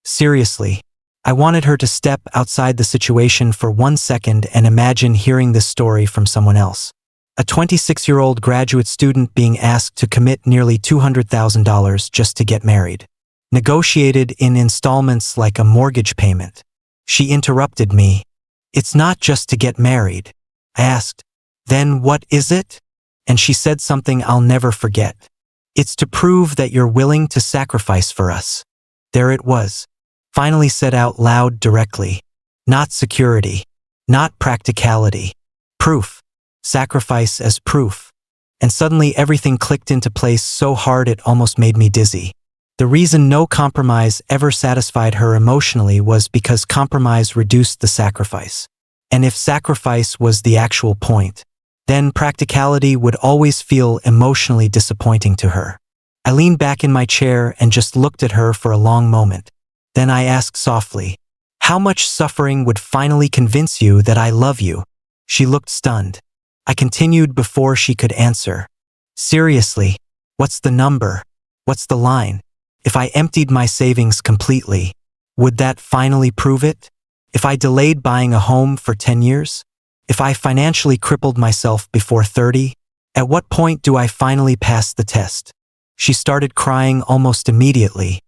Seriously. I wanted her to step outside the situation for 1 second and imagine hearing this story from someone else. A 26-year-old graduate student being asked to commit nearly $200,000 just to get married. Negotiated in installments like a mortgage payment. She interrupted me. "It's not just to get married." I asked, "Then what is it?" And she said something I'll never forget. "It's to prove that you're willing to sacrifice for us." There it was. Finally said out loud directly. Not security. Not practicality. Proof. Sacrifice as proof. And suddenly everything clicked into place so hard it almost made me dizzy. The reason no compromise ever satisfied her emotionally was because compromise reduced the sacrifice. And if sacrifice was the actual point, then practicality would always feel emotionally disappointing to her. I leaned back in my chair and just looked at her for a long moment. Then I asked softly, "How much suffering would finally convince you that I love you?" She looked stunned. I continued before she could answer. "Seriously, what's the number? What's the line? If I emptied my savings completely, would that finally prove it? If I delayed buying a home for 10 years? If I financially crippled myself before 30? At what point do I finally pass the test?" She started crying almost immediately.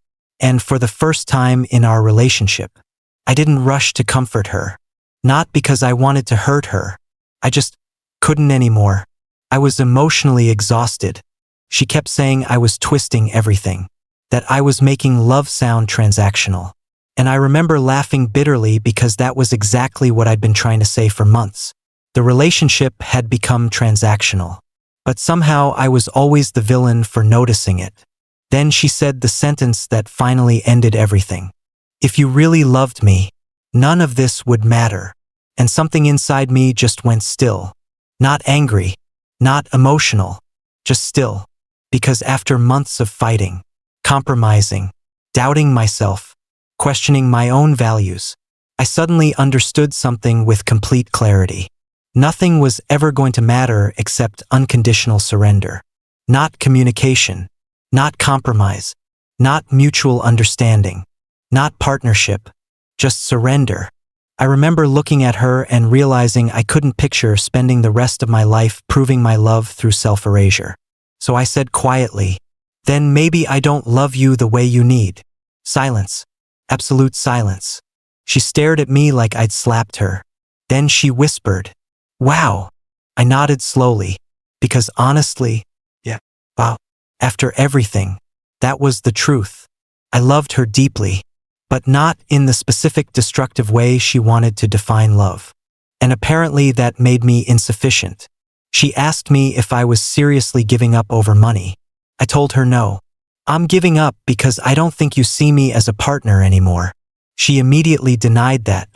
And for the first time in our relationship, I didn't rush to comfort her. Not because I wanted to hurt her. I just couldn't anymore. I was emotionally exhausted. She kept saying I was twisting everything, that I was making love sound transactional. And I remember laughing bitterly because that was exactly what I'd been trying to say for months. The relationship had become transactional. But somehow I was always the villain for noticing it. Then she said the sentence that finally ended everything. "If you really loved me, none of this would matter." And something inside me just went still. Not angry, not emotional, just still. Because after months of fighting, compromising, doubting myself, questioning my own values, I suddenly understood something with complete clarity. Nothing was ever going to matter except unconditional surrender. Not communication. Not compromise, not mutual understanding, not partnership, just surrender. I remember looking at her and realizing I couldn't picture spending the rest of my life proving my love through self-erasure. So I said quietly, "Then maybe I don't love you the way you need." Silence. Absolute silence. She stared at me like I'd slapped her. Then she whispered, "Wow." I nodded slowly, because honestly, yeah, wow. After everything, that was the truth. I loved her deeply, but not in the specific destructive way she wanted to define love. And apparently that made me insufficient. She asked me if I was seriously giving up over money. I told her no. "I'm giving up because I don't think you see me as a partner anymore." She immediately denied that.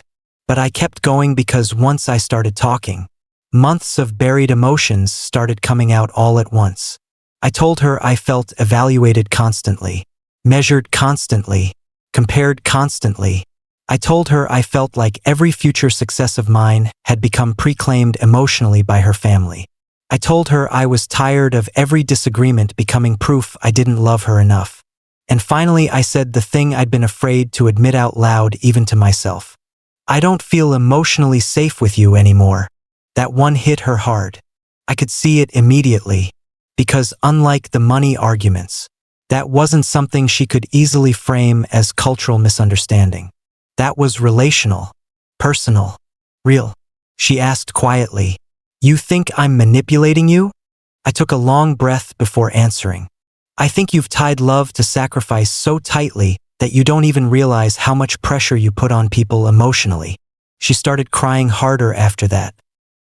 But I kept going because once I started talking, months of buried emotions started coming out all at once. I told her I felt evaluated constantly, measured constantly, compared constantly. I told her I felt like every future success of mine had become preclaimed emotionally by her family. I told her I was tired of every disagreement becoming proof I didn't love her enough. And finally I said the thing I'd been afraid to admit out loud even to myself. "I don't feel emotionally safe with you anymore." That one hit her hard. I could see it immediately. Because unlike the money arguments, That wasn't something she could easily frame as cultural misunderstanding. That was relational, personal, real. She asked quietly, "You think I'm manipulating you?" I took a long breath before answering. "I think you've tied love to sacrifice so tightly that you don't even realize how much pressure you put on people emotionally." She started crying harder after that.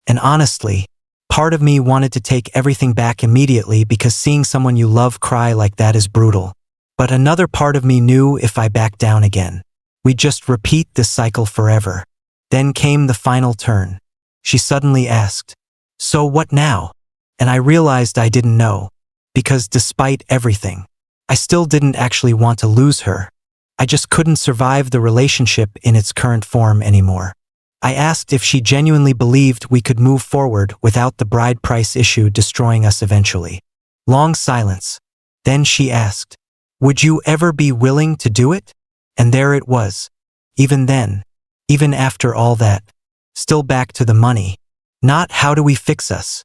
And honestly, part of me wanted to take everything back immediately because seeing someone you love cry like that is brutal. But another part of me knew if I backed down again, we'd just repeat this cycle forever. Then came the final turn. She suddenly asked, "So what now?" And I realized I didn't know, because despite everything, I still didn't actually want to lose her. I just couldn't survive the relationship in its current form anymore. I asked if she genuinely believed we could move forward without the bride price issue destroying us eventually. Long silence. Then she asked, "Would you ever be willing to do it?" And there it was. Even then, even after all that, still back to the money. Not how do we fix us?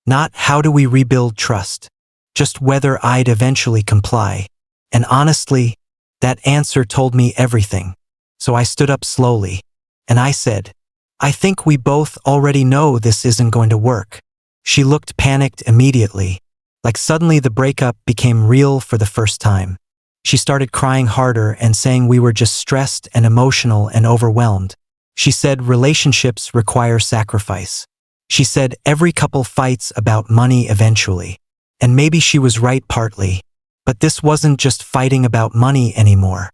Not how do we rebuild trust? Just whether I'd eventually comply. And honestly, that answer told me everything. So I stood up slowly, and I said, "I think we both already know this isn't going to work." She looked panicked immediately, like suddenly the breakup became real for the first time. She started crying harder and saying we were just stressed and emotional and overwhelmed. She said relationships require sacrifice. She said every couple fights about money eventually. And maybe she was right partly. But this wasn't just fighting about money anymore.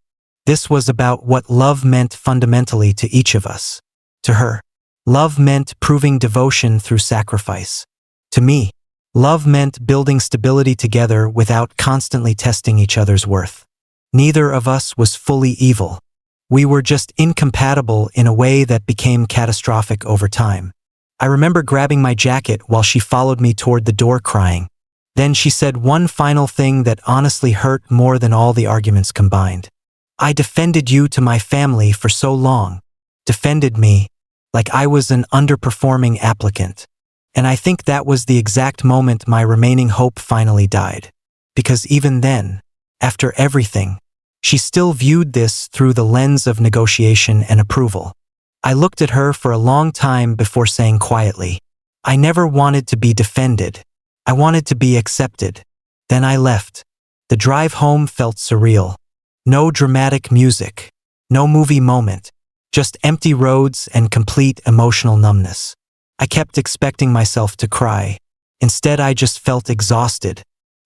This was about what love meant fundamentally to each of us. To her, love meant proving devotion through sacrifice. To me, love meant building stability together without constantly testing each other's worth. Neither of us was fully evil. We were just incompatible in a way that became catastrophic over time. I remember grabbing my jacket while she followed me toward the door crying. Then she said one final thing that honestly hurt more than all the arguments combined. "I defended you to my family for so long." Defended me, like I was an underperforming applicant. And I think that was the exact moment my remaining hope finally died. Because even then, after everything, she still viewed this through the lens of negotiation and approval. I looked at her for a long time before saying quietly, "I never wanted to be defended. I wanted to be accepted." Then I left. The drive home felt surreal. No dramatic music. No movie moment. Just empty roads and complete emotional numbness. I kept expecting myself to cry. Instead, I just felt exhausted.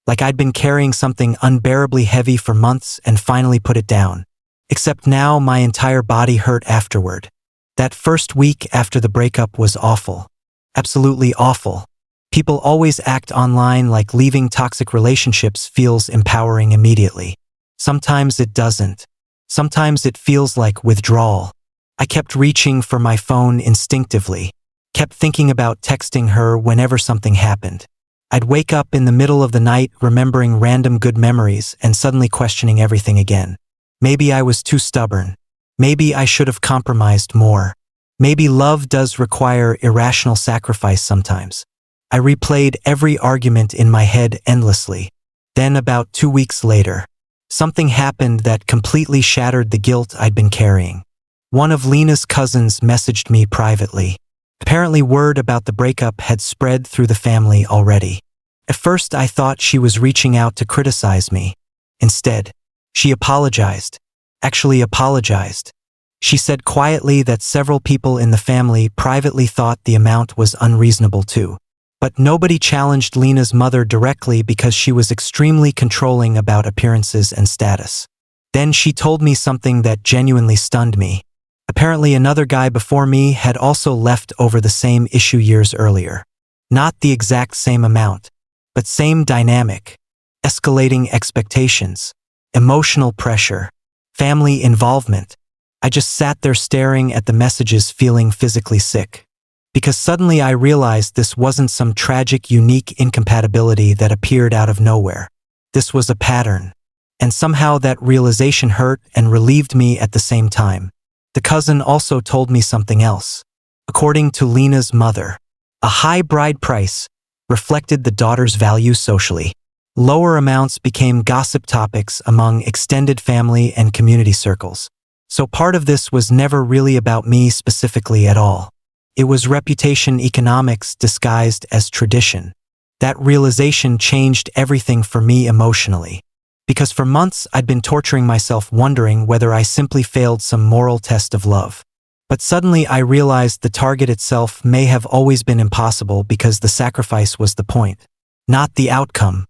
Like I'd been carrying something unbearably heavy for months and finally put it down. Except now my entire body hurt afterward. That first week after the breakup was awful. Absolutely awful. People always act online like leaving toxic relationships feels empowering immediately. Sometimes it doesn't. Sometimes it feels like withdrawal. I kept reaching for my phone instinctively. Kept thinking about texting her whenever something happened. I'd wake up in the middle of the night remembering random good memories and suddenly questioning everything again. Maybe I was too stubborn. Maybe I should have compromised more. Maybe love does require irrational sacrifice sometimes. I replayed every argument in my head endlessly. Then about 2 weeks later, something happened that completely shattered the guilt I'd been carrying. One of Lena's cousins messaged me privately. Apparently word about the breakup had spread through the family already. At first I thought she was reaching out to criticize me. Instead, she apologized. Actually apologized. She said quietly that several people in the family privately thought the amount was unreasonable too. But nobody challenged Lena's mother directly because she was extremely controlling about appearances and status. Then she told me something that genuinely stunned me. Apparently another guy before me had also left over the same issue years earlier. Not the exact same amount, but same dynamic. Escalating expectations, emotional pressure, family involvement. I just sat there staring at the messages feeling physically sick. Because suddenly I realized this wasn't some tragic, unique incompatibility that appeared out of nowhere. This was a pattern. And somehow that realization hurt and relieved me at the same time. The cousin also told me something else. According to Lena's mother, a high bride price reflected the daughter's value socially. Lower amounts became gossip topics among extended family and community circles. So part of this was never really about me specifically at all. It was reputation economics disguised as tradition. That realization changed everything for me emotionally. Because for months I'd been torturing myself wondering whether I simply failed some moral test of love. But suddenly I realized the target itself may have always been impossible because the sacrifice was the point, not the outcome.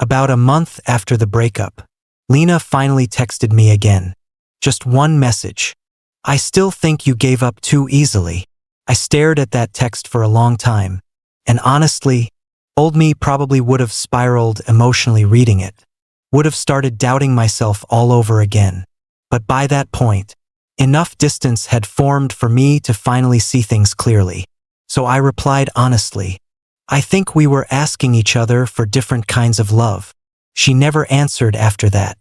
About a month after the breakup, Lena finally texted me again. Just one message. "I still think you gave up too easily." I stared at that text for a long time, and honestly, old me probably would have spiraled emotionally reading it, would have started doubting myself all over again. But by that point, enough distance had formed for me to finally see things clearly. So I replied honestly, "I think we were asking each other for different kinds of love." She never answered after that.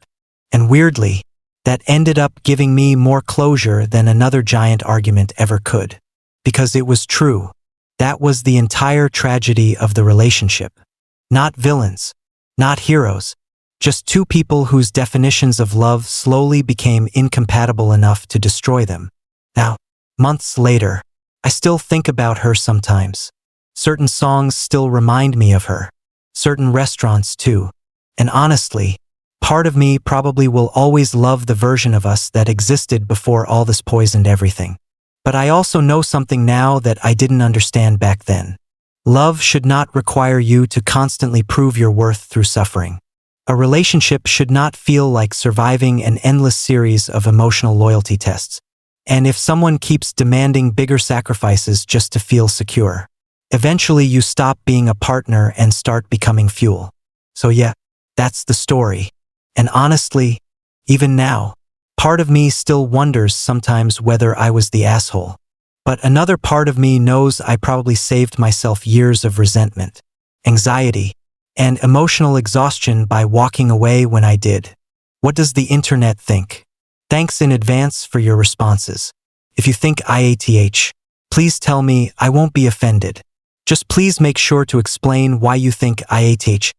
And weirdly, that ended up giving me more closure than another giant argument ever could. Because it was true. That was the entire tragedy of the relationship. Not villains. Not heroes. Just two people whose definitions of love slowly became incompatible enough to destroy them. Now, months later, I still think about her sometimes. Certain songs still remind me of her. Certain restaurants too. And honestly, part of me probably will always love the version of us that existed before all this poisoned everything. But I also know something now that I didn't understand back then. Love should not require you to constantly prove your worth through suffering. A relationship should not feel like surviving an endless series of emotional loyalty tests. And if someone keeps demanding bigger sacrifices just to feel secure, eventually you stop being a partner and start becoming fuel. So yeah, that's the story. And honestly, even now, part of me still wonders sometimes whether I was the asshole. But another part of me knows I probably saved myself years of resentment, anxiety, and emotional exhaustion by walking away when I did. What does the internet think? Thanks in advance for your responses. If you think IATH, please tell me. I won't be offended. Just please make sure to explain why you think IATH.